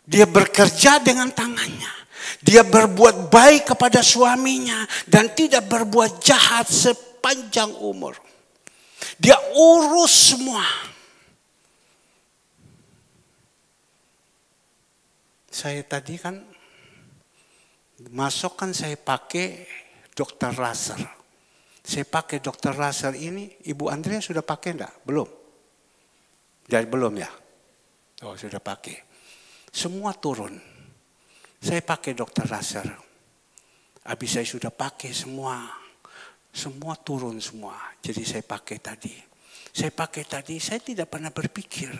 Dia bekerja dengan tangannya. Dia berbuat baik kepada suaminya dan tidak berbuat jahat sepanjang umur. Dia urus semua. Saya tadi kan masuk kan saya pakai Dr. Russell. Saya pakai Dr. Russell ini, Ibu Andrea sudah pakai enggak? Belum? Jadi belum ya? Oh, sudah pakai. Semua turun. Saya pakai Dr. Russell. Habis saya sudah pakai semua turun semua. Jadi saya pakai tadi. Saya tidak pernah berpikir.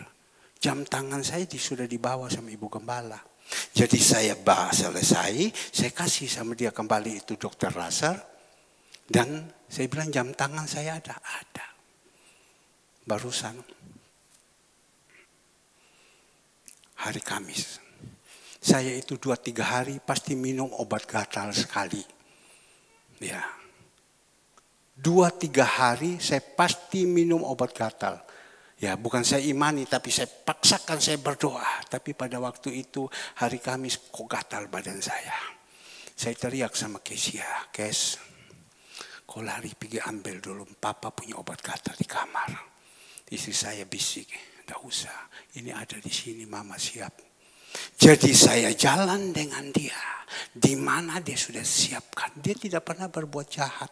Jam tangan saya sudah dibawa sama Ibu Gembala. Jadi saya selesai, saya kasih sama dia kembali itu Dr. Russell. Dan saya bilang jam tangan saya ada. Barusan hari Kamis. Saya itu 2-3 hari pasti minum obat gatal sekali. Ya. 2-3 hari saya pasti minum obat gatal. Ya, bukan saya imani tapi saya paksakan saya berdoa. Tapi pada waktu itu hari Kamis kok gatal badan saya. Saya teriak sama Kesia, Kes, kau lari pergi ambil dulu. Papa punya obat gatal di kamar. Istri saya bisik, enggak usah. Ini ada di sini, Mama siap. Jadi saya jalan dengan dia. Di mana dia sudah siapkan. Dia tidak pernah berbuat jahat.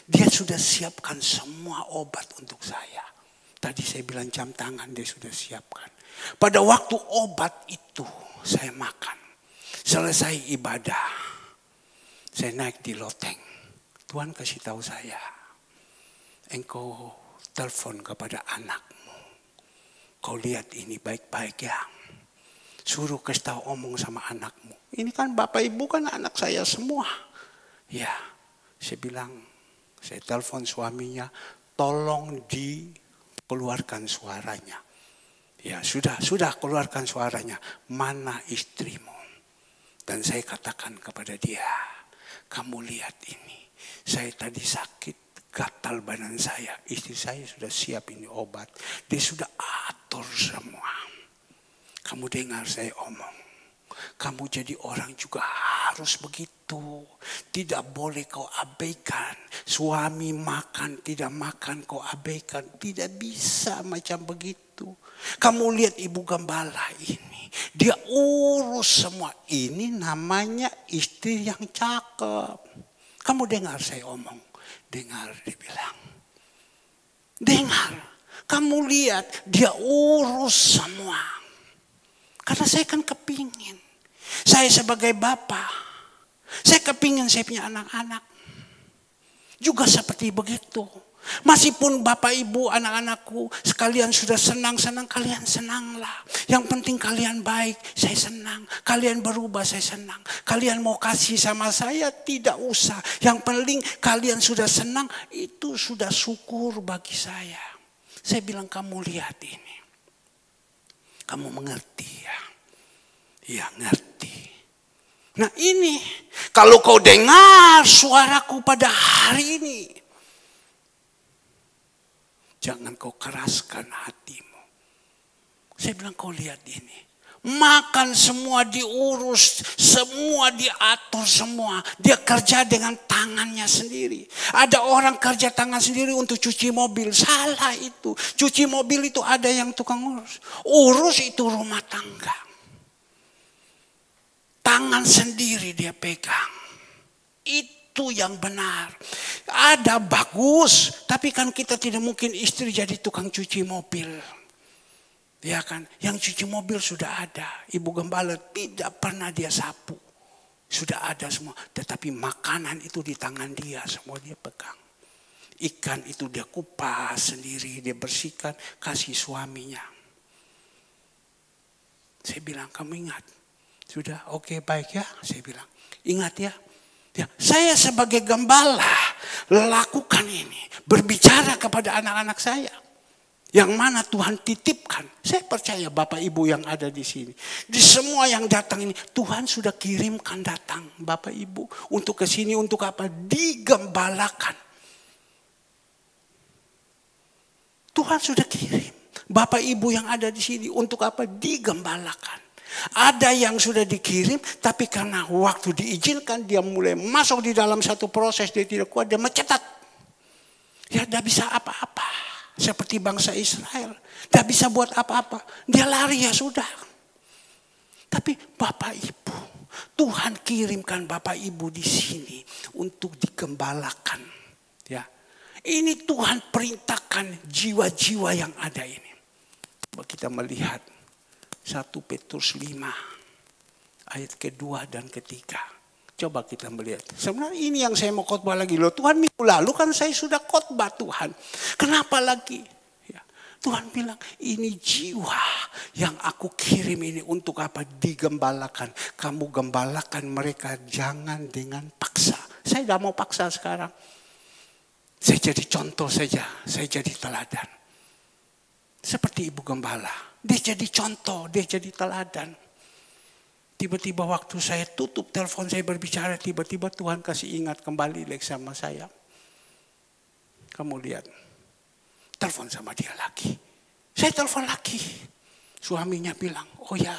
Dia sudah siapkan semua obat untuk saya. Tadi saya bilang jam tangan dia sudah siapkan. Pada waktu obat itu saya makan. Selesai ibadah. Saya naik di loteng. Tuhan kasih tahu saya. Engkau telepon kepada anakmu. Kau lihat ini baik-baik ya. Suruh kasih tahu omong sama anakmu. Ini kan bapak ibu kan anak saya semua. Ya, saya bilang, saya telepon suaminya, tolong dikeluarkan suaranya. Ya, sudah keluarkan suaranya. Mana istrimu? Dan saya katakan kepada dia, kamu lihat ini. Saya tadi sakit, gatal badan saya. Istri saya sudah siap ini obat. Dia sudah atur semua. Kamu dengar saya omong. Kamu jadi orang juga harus begitu. Tidak boleh kau abaikan. Suami makan, tidak makan kau abaikan. Tidak bisa macam begitu. Kamu lihat Ibu Gembala ini. Dia urus semua. Ini namanya istri yang cakep. Kamu dengar saya omong. Dengar dia bilang. Dengar. Kamu lihat dia urus semua. Karena saya kan kepingin. Saya sebagai bapak, saya kepingin saya punya anak-anak juga seperti begitu. Meskipun bapak ibu anak-anakku sekalian sudah senang-senang, kalian senanglah. Yang penting kalian baik, saya senang. Kalian berubah, saya senang. Kalian mau kasih sama saya, tidak usah. Yang penting kalian sudah senang, itu sudah syukur bagi saya. Saya bilang, kamu lihat ini. Kamu mengerti ya? Ya, ngerti. Nah ini, kalau kau dengar suaraku pada hari ini, jangan kau keraskan hatimu. Saya bilang, kau lihat ini. Makan semua diurus, semua diatur semua. Dia kerja dengan tangannya sendiri. Ada orang kerja tangan sendiri untuk cuci mobil. Salah itu. Cuci mobil itu ada yang tukang urus. Urus itu rumah tangga. Tangan sendiri dia pegang. Itu yang benar. Ada bagus, tapi kan kita tidak mungkin istri jadi tukang cuci mobil. Ya kan, yang cuci mobil sudah ada. Ibu gembala tidak pernah dia sapu. Sudah ada semua. Tetapi makanan itu di tangan dia, semua dia pegang. Ikan itu dia kupas sendiri, dia bersihkan, kasih suaminya. Saya bilang, kamu ingat? Sudah, oke, baik ya, saya bilang. Ingat ya. Ya, saya sebagai gembala lakukan ini, berbicara kepada anak-anak saya yang mana Tuhan titipkan. Saya percaya Bapak Ibu yang ada di sini, di semua yang datang ini Tuhan sudah kirimkan datang Bapak Ibu untuk ke sini untuk apa? Digembalakan. Tuhan sudah kirim Bapak Ibu yang ada di sini untuk apa? Digembalakan. Ada yang sudah dikirim, tapi karena waktu diizinkan, dia mulai masuk di dalam satu proses, dia tidak kuat, dia mencetat. Ya, tidak bisa apa-apa. Seperti bangsa Israel. Tidak bisa buat apa-apa. Dia lari ya sudah. Tapi Bapak Ibu, Tuhan kirimkan Bapak Ibu di sini untuk digembalakan. Ya, ini Tuhan perintahkan jiwa-jiwa yang ada ini. Coba kita melihat. 1 Petrus 5 ayat kedua dan ketiga. Coba kita melihat. Sebenarnya ini yang saya mau khotbah lagi loh. Tuhan minggu lalu kan saya sudah khotbah Tuhan. Kenapa lagi? Ya, Tuhan bilang ini jiwa yang aku kirim ini untuk apa? Digembalakan. Kamu gembalakan mereka jangan dengan paksa. Saya tidak mau paksa sekarang. Saya jadi contoh saja. Saya jadi teladan. Seperti ibu gembala. Dia jadi contoh, dia jadi teladan. Tiba-tiba waktu saya tutup telepon, saya berbicara, tiba-tiba Tuhan kasih ingat kembali lagi sama saya. Kamu lihat, telepon sama dia lagi. Saya telepon lagi. Suaminya bilang, oh ya,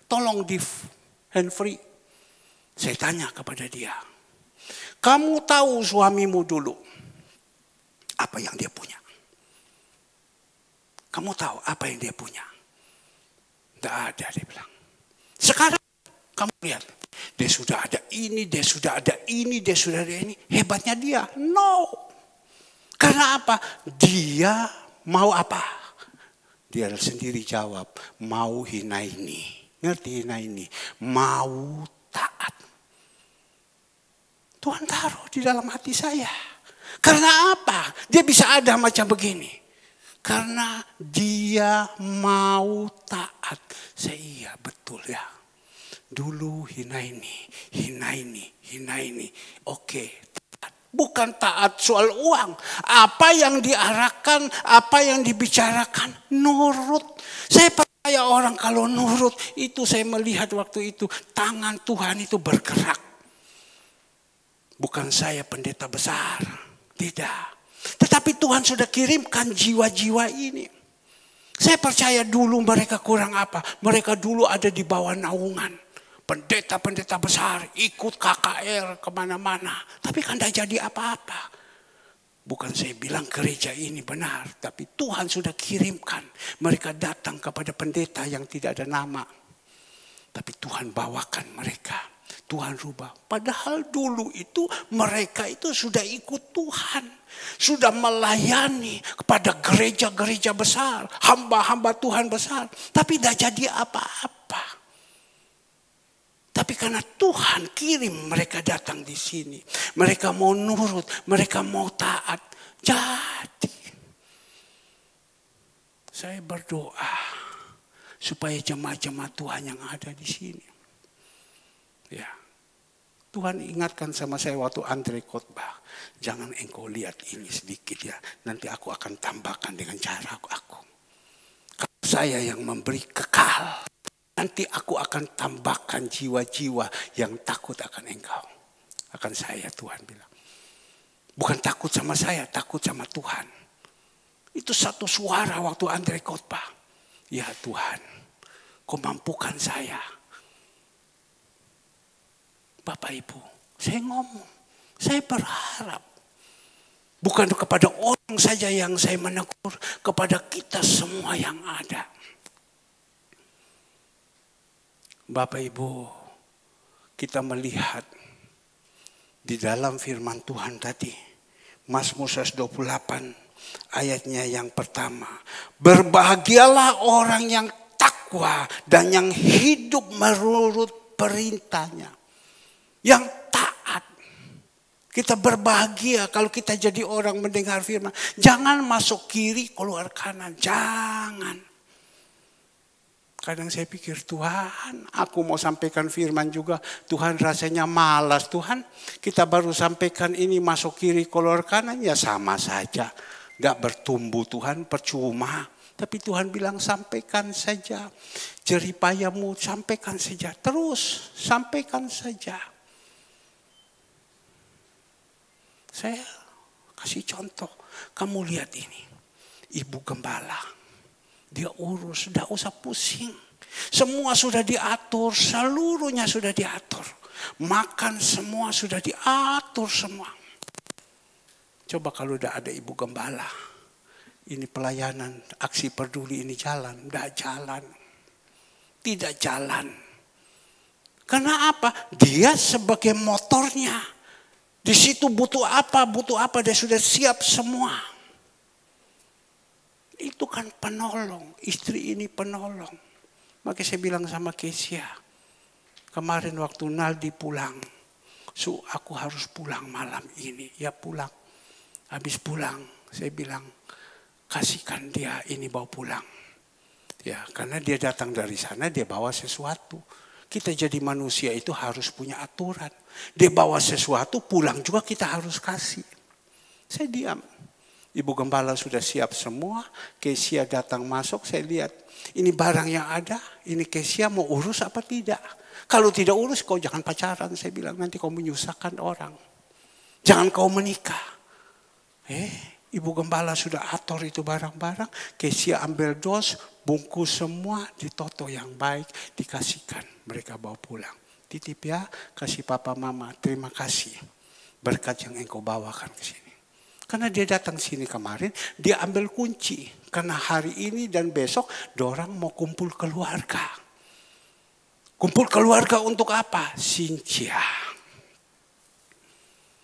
tolong di hand free. Saya tanya kepada dia, kamu tahu suamimu dulu apa yang dia punya? Kamu tahu apa yang dia punya? Tidak ada, dia bilang. Sekarang kamu lihat, dia sudah ada ini, dia sudah ada ini, dia sudah ada ini. Hebatnya dia, no. Karena apa? Dia mau apa? Dia sendiri jawab, mau hina ini. Ngerti hina ini? Mau taat. Tuhan taruh di dalam hati saya. Karena apa? Dia bisa ada macam begini. Karena dia mau taat. Iya betul ya. Dulu hina ini, hina ini, hina ini. Oke, taat. Bukan taat soal uang. Apa yang diarahkan, apa yang dibicarakan, nurut. Saya percaya orang kalau nurut, itu saya melihat waktu itu tangan Tuhan itu bergerak. Bukan saya pendeta besar, tidak. Tetapi Tuhan sudah kirimkan jiwa-jiwa ini. Saya percaya dulu mereka kurang apa? Mereka dulu ada di bawah naungan. Pendeta-pendeta besar ikut KKR kemana-mana. Tapi kan tidak jadi apa-apa. Bukan saya bilang gereja ini benar. Tapi Tuhan sudah kirimkan. Mereka datang kepada pendeta yang tidak ada nama. Tapi Tuhan bawakan mereka. Tuhan rubah. Padahal dulu itu mereka itu sudah ikut Tuhan. Sudah melayani kepada gereja-gereja besar. Hamba-hamba Tuhan besar. Tapi tidak jadi apa-apa. Tapi karena Tuhan kirim mereka datang di sini. Mereka mau nurut, mereka mau taat. Jadi saya berdoa supaya jemaat-jemaat Tuhan yang ada di sini. Ya. Tuhan ingatkan sama saya waktu Andre khotbah. Jangan engkau lihat ini sedikit ya. Nanti aku akan tambahkan dengan cara aku. Kalau saya yang memberi kekal. Nanti aku akan tambahkan jiwa-jiwa yang takut akan engkau. Akan saya, Tuhan bilang. Bukan takut sama saya, takut sama Tuhan. Itu satu suara waktu Andre khotbah. Ya Tuhan, kau mampukan saya. Bapak Ibu, saya ngomong. Saya berharap. Bukan kepada orang saja yang saya menegur. Kepada kita semua yang ada. Bapak Ibu, kita melihat di dalam firman Tuhan tadi, Mazmur 128 ayatnya yang pertama. Berbahagialah orang yang takwa dan yang hidup menurut perintahnya. Yang taat. Kita berbahagia kalau kita jadi orang mendengar firman. Jangan masuk kiri keluar kanan, jangan. Kadang saya pikir, Tuhan, aku mau sampaikan firman juga. Tuhan rasanya malas. Tuhan, kita baru sampaikan ini masuk kiri, keluar kanan. Ya sama saja. Gak bertumbuh Tuhan, percuma. Tapi Tuhan bilang sampaikan saja. Jeripayamu sampaikan saja. Terus sampaikan saja. Saya kasih contoh. Kamu lihat ini. Ibu gembala. Dia urus, tidak usah pusing. Semua sudah diatur, seluruhnya sudah diatur. Makan semua sudah diatur semua. Coba kalau udah ada ibu gembala. Ini pelayanan, aksi peduli ini jalan. Tidak jalan. Tidak jalan. Karena apa? Dia sebagai motornya. Di situ butuh apa dia sudah siap semua. Itu kan penolong, istri ini penolong. Makanya saya bilang sama Kesia, kemarin waktu Naldi pulang, aku harus pulang malam ini. Ya pulang, habis pulang saya bilang, kasihkan dia ini bawa pulang. Ya karena dia datang dari sana, dia bawa sesuatu. Kita jadi manusia itu harus punya aturan. Dia bawa sesuatu, pulang juga kita harus kasih. Saya diam. Ibu gembala sudah siap semua. Kesia datang masuk, saya lihat. Ini barang yang ada, ini Kesia mau urus apa tidak. Kalau tidak urus, kau jangan pacaran. Saya bilang, nanti kau menyusahkan orang. Jangan kau menikah. Ibu gembala sudah atur itu barang-barang. Kesia ambil dos, bungkus semua, ditoto yang baik, dikasihkan. Mereka bawa pulang. Titip ya, kasih papa mama, terima kasih. Berkat yang engkau bawakan ke sini. Karena dia datang sini kemarin, dia ambil kunci. Karena hari ini dan besok, dorang mau kumpul keluarga. Kumpul keluarga untuk apa? Sintia.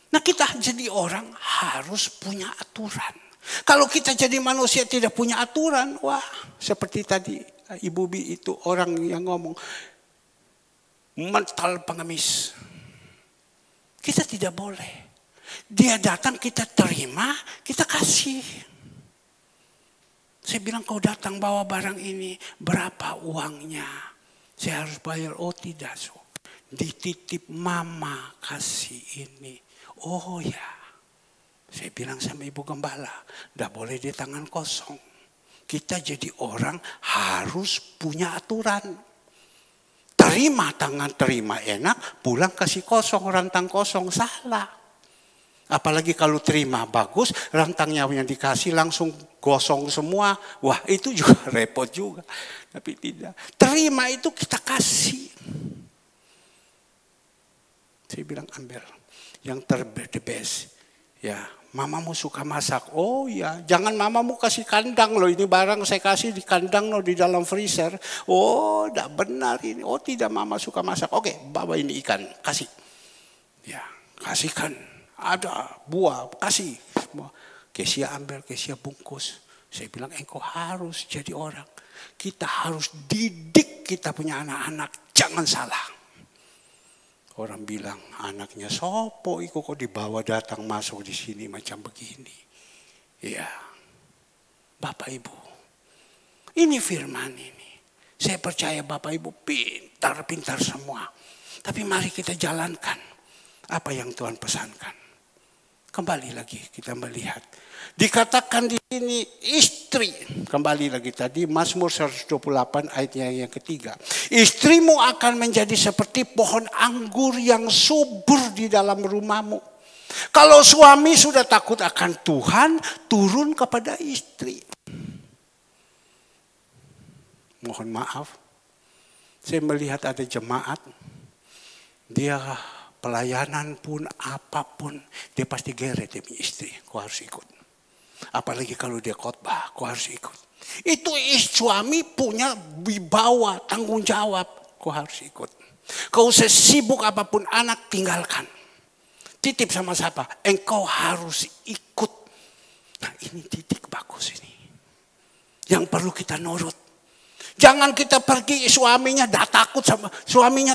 Nah kita jadi orang harus punya aturan. Kalau kita jadi manusia tidak punya aturan, wah seperti tadi Ibu Bi itu orang yang ngomong, mental pengemis. Kita tidak boleh. Dia datang kita terima, kita kasih. Saya bilang kau datang bawa barang ini, berapa uangnya? Saya harus bayar, oh tidak. So. Dititip mama kasih ini. Oh ya. Saya bilang sama ibu gembala, tidak boleh di tangan kosong. Kita jadi orang harus punya aturan. Terima tangan terima enak, pulang kasih kosong, rantang kosong, salah. Apalagi kalau terima bagus, rantangnya yang dikasih langsung gosong semua. Wah itu juga repot juga. Tapi tidak. Terima itu kita kasih. Saya bilang ambil. Yang the best. Ya, mamamu suka masak. Oh ya, jangan mamamu kasih kandang loh. Ini barang saya kasih di kandang loh, di dalam freezer. Oh, tidak benar ini. Oh tidak, mama suka masak. Oke, bawa ini ikan, kasih. Ya, kasihkan. Ada buah, kasih. Kesia ambil, Kesia bungkus. Saya bilang engkau harus jadi orang. Kita harus didik kita punya anak-anak. Jangan salah. Orang bilang anaknya sopo iku kok dibawa datang masuk di sini macam begini. Iya. Bapak Ibu. Ini firman ini. Saya percaya Bapak Ibu pintar-pintar semua. Tapi mari kita jalankan apa yang Tuhan pesankan. Kembali lagi kita melihat. Dikatakan di sini istri. Kembali lagi tadi Mazmur 128 ayatnya yang ketiga. Istrimu akan menjadi seperti pohon anggur yang subur di dalam rumahmu. Kalau suami sudah takut akan Tuhan, turun kepada istri. Mohon maaf. Saya melihat ada jemaat. Dia pelayanan pun apapun. Dia pasti geret demi istri. Kau harus ikut. Apalagi kalau dia khotbah, kau harus ikut. Itu suami punya wibawa, tanggung jawab. Kau harus ikut. Kau sesibuk apapun anak tinggalkan. Titip sama siapa? Engkau harus ikut. Nah ini titik bagus ini. Yang perlu kita nurut. Jangan kita pergi suaminya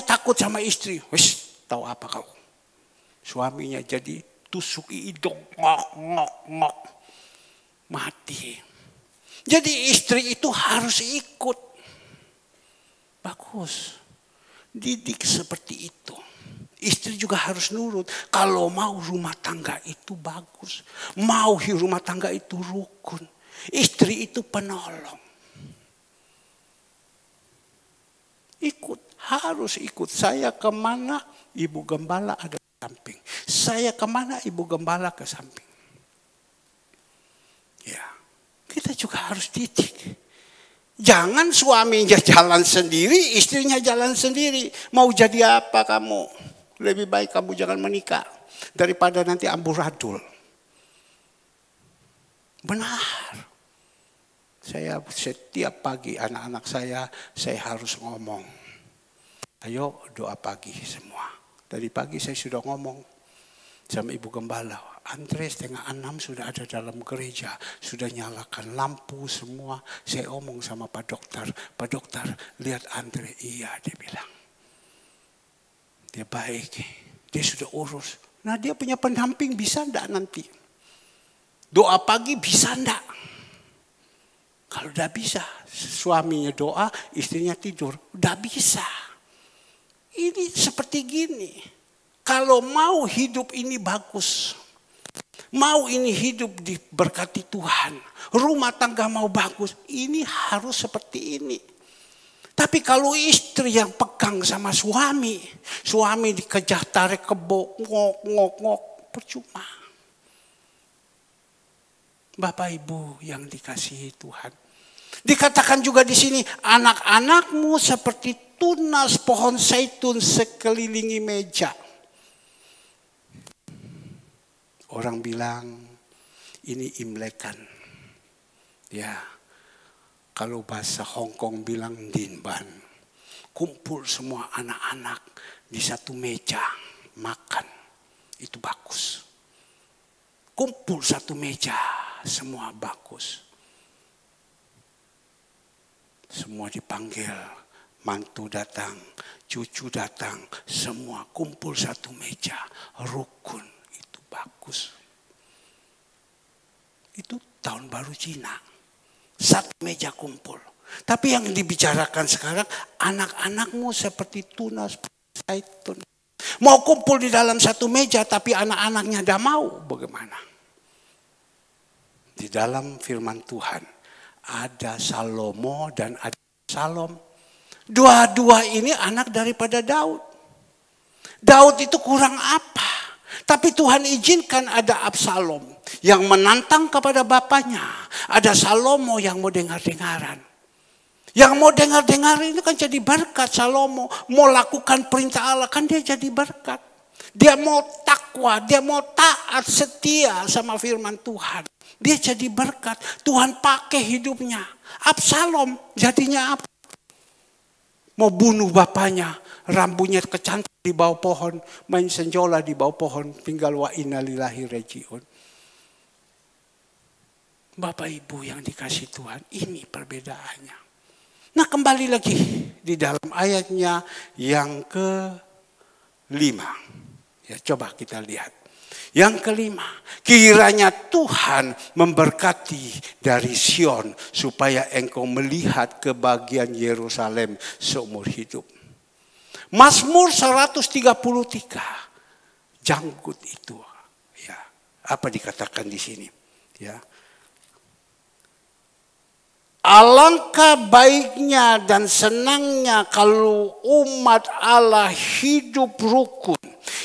takut sama istri. Wis, tahu apa kau? Suaminya jadi tusuk hidung, ngok. Mati. Jadi istri itu harus ikut. Bagus. Didik seperti itu. Istri juga harus nurut. Kalau mau rumah tangga itu bagus. Mau rumah tangga itu rukun. Istri itu penolong. Ikut. Harus ikut. Saya kemana ibu gembala ada di samping. Saya kemana ibu gembala ke samping. Ya, kita juga harus didik. Jangan suaminya jalan sendiri, istrinya jalan sendiri. Mau jadi apa kamu? Lebih baik kamu jangan menikah daripada nanti amburadul. Benar. Saya setiap pagi anak-anak saya harus ngomong. Ayo doa pagi semua. Tadi pagi saya sudah ngomong sama ibu gembala. Andre 5:30 sudah ada dalam gereja. Sudah nyalakan lampu semua. Saya omong sama Pak Dokter. Pak Dokter lihat Andre. Iya dia bilang. Dia baik. Dia sudah urus. Nah dia punya pendamping bisa enggak nanti? Doa pagi bisa enggak? Kalau udah bisa. Suaminya doa, istrinya tidur. Udah bisa. Ini seperti gini. Kalau mau hidup ini bagus. Mau ini hidup diberkati Tuhan. Rumah tangga mau bagus. Ini harus seperti ini. Tapi kalau istri yang pegang sama suami. Suami dikejar tarik kebo. Ngok. Percuma. Bapak Ibu yang dikasihi Tuhan. Dikatakan juga di sini. Anak-anakmu seperti tunas pohon zaitun sekelilingi meja. Orang bilang ini imlekan. Ya. Kalau bahasa Hongkong bilang dinban. Kumpul semua anak-anak di satu meja makan. Itu bagus. Kumpul satu meja semua bagus. Semua dipanggil. Mantu datang, cucu datang, semua kumpul satu meja. Rukun. Bagus. Itu tahun baru Cina. Satu meja kumpul. Tapi yang dibicarakan sekarang, anak-anakmu seperti tunas zaitun. Mau kumpul di dalam satu meja, tapi anak-anaknya tidak mau. Bagaimana? Di dalam firman Tuhan, ada Salomo dan ada Absalom. Dua-dua ini anak daripada Daud. Daud itu kurang apa? Tapi Tuhan izinkan ada Absalom yang menantang kepada bapaknya. Ada Salomo yang mau dengar-dengaran. Yang mau dengar-dengar itu kan jadi berkat. Salomo mau lakukan perintah Allah kan dia jadi berkat. Dia mau takwa, dia mau taat setia sama firman Tuhan. Dia jadi berkat. Tuhan pakai hidupnya. Absalom jadinya apa? Mau bunuh bapaknya. Rambutnya kecantik di bawah pohon. Main senjola di bawah pohon. Tinggal wa inna lillahi raji'un. Bapak Ibu yang dikasih Tuhan. Ini perbedaannya. Nah kembali lagi. Di dalam ayatnya yang 5. Ya, coba kita lihat. Yang kelima, kiranya Tuhan memberkati dari Sion supaya engkau melihat kebahagiaan Yerusalem seumur hidup. Mazmur 133. Janggut itu. Ya, apa dikatakan di sini? Ya. Alangkah baiknya dan senangnya kalau umat Allah hidup rukun.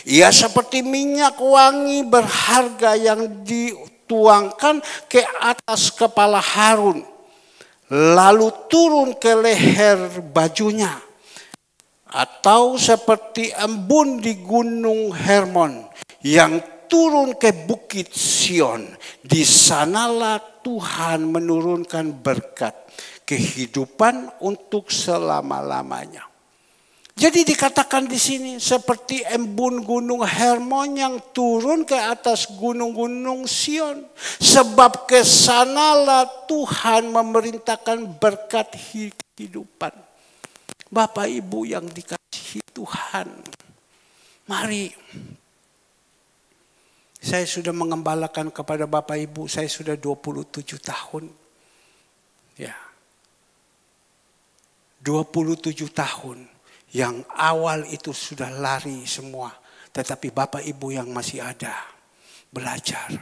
Ia seperti minyak wangi berharga yang dituangkan ke atas kepala Harun, lalu turun ke leher bajunya. Atau seperti embun di gunung Hermon yang turun ke bukit Sion. Di sanalah Tuhan menurunkan berkat kehidupan untuk selama-lamanya. Jadi dikatakan di sini seperti embun gunung Hermon yang turun ke atas gunung-gunung Sion. Sebab ke sanalah Tuhan memerintahkan berkat kehidupan. Bapak Ibu yang dikasihi Tuhan, mari. Saya sudah mengembalakan kepada Bapak Ibu, saya sudah 27 tahun. Ya. 27 tahun. Yang awal itu sudah lari semua. Tetapi Bapak Ibu yang masih ada, belajar.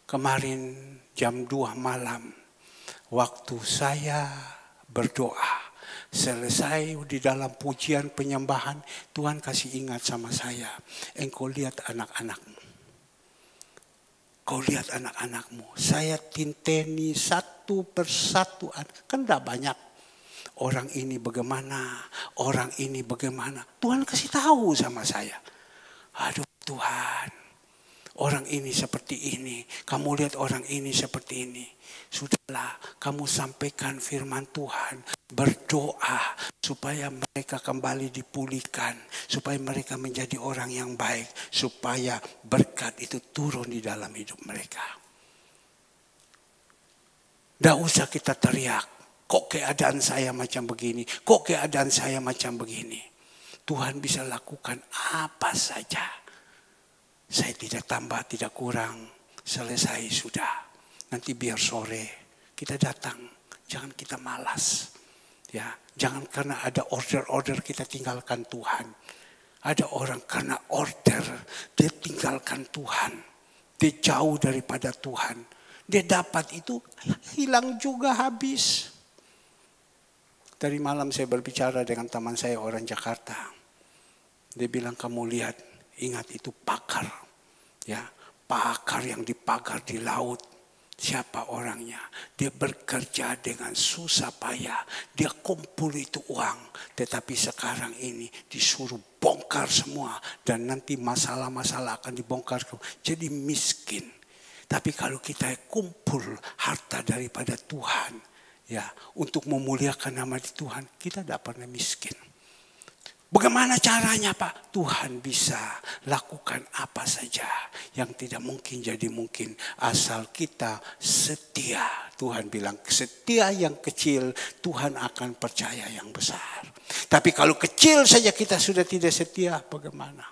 Kemarin jam 2 malam, waktu saya berdoa, selesai di dalam pujian penyembahan, Tuhan kasih ingat sama saya. Engkau lihat anak-anakmu. Kau lihat anak-anakmu. Saya tinteni satu persatu. Kan tidak banyak. Orang ini bagaimana. Orang ini bagaimana. Tuhan kasih tahu sama saya. Aduh Tuhan. Orang ini seperti ini. Kamu lihat orang ini seperti ini. Sudahlah, kamu sampaikan firman Tuhan. Berdoa supaya mereka kembali dipulihkan. Supaya mereka menjadi orang yang baik. Supaya berkat itu turun di dalam hidup mereka. Tidak usah kita teriak. Kok keadaan saya macam begini? Kok keadaan saya macam begini? Tuhan bisa lakukan apa saja. Saya tidak tambah, tidak kurang. Selesai sudah. Nanti biar sore kita datang. Jangan kita malas. Ya, jangan karena ada order-order kita tinggalkan Tuhan. Ada orang karena order dia tinggalkan Tuhan. Dia jauh daripada Tuhan. Dia dapat itu hilang juga habis. Tadi malam saya berbicara dengan teman saya orang Jakarta. Dia bilang kamu lihat, ingat itu pakar. Ya, pakar yang dipagar di laut. Siapa orangnya? Dia bekerja dengan susah payah. Dia kumpul itu uang. Tetapi sekarang ini disuruh bongkar semua. Dan nanti masalah-masalah akan dibongkar. Jadi miskin. Tapi kalau kita kumpul harta daripada Tuhan. Ya, untuk memuliakan nama di Tuhan. Kita tidak pernah miskin. Bagaimana caranya Pak? Tuhan bisa lakukan apa saja yang tidak mungkin jadi mungkin. Asal kita setia. Tuhan bilang setia yang kecil Tuhan akan percaya yang besar. Tapi kalau kecil saja kita sudah tidak setia bagaimana?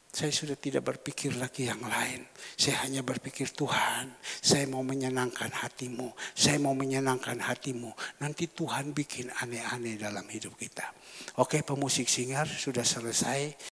Saya sudah tidak berpikir lagi yang lain. Saya hanya berpikir Tuhan, saya mau menyenangkan hatimu. Saya mau menyenangkan hatimu. Nanti Tuhan bikin aneh-aneh dalam hidup kita. Oke, pemusik singer sudah selesai.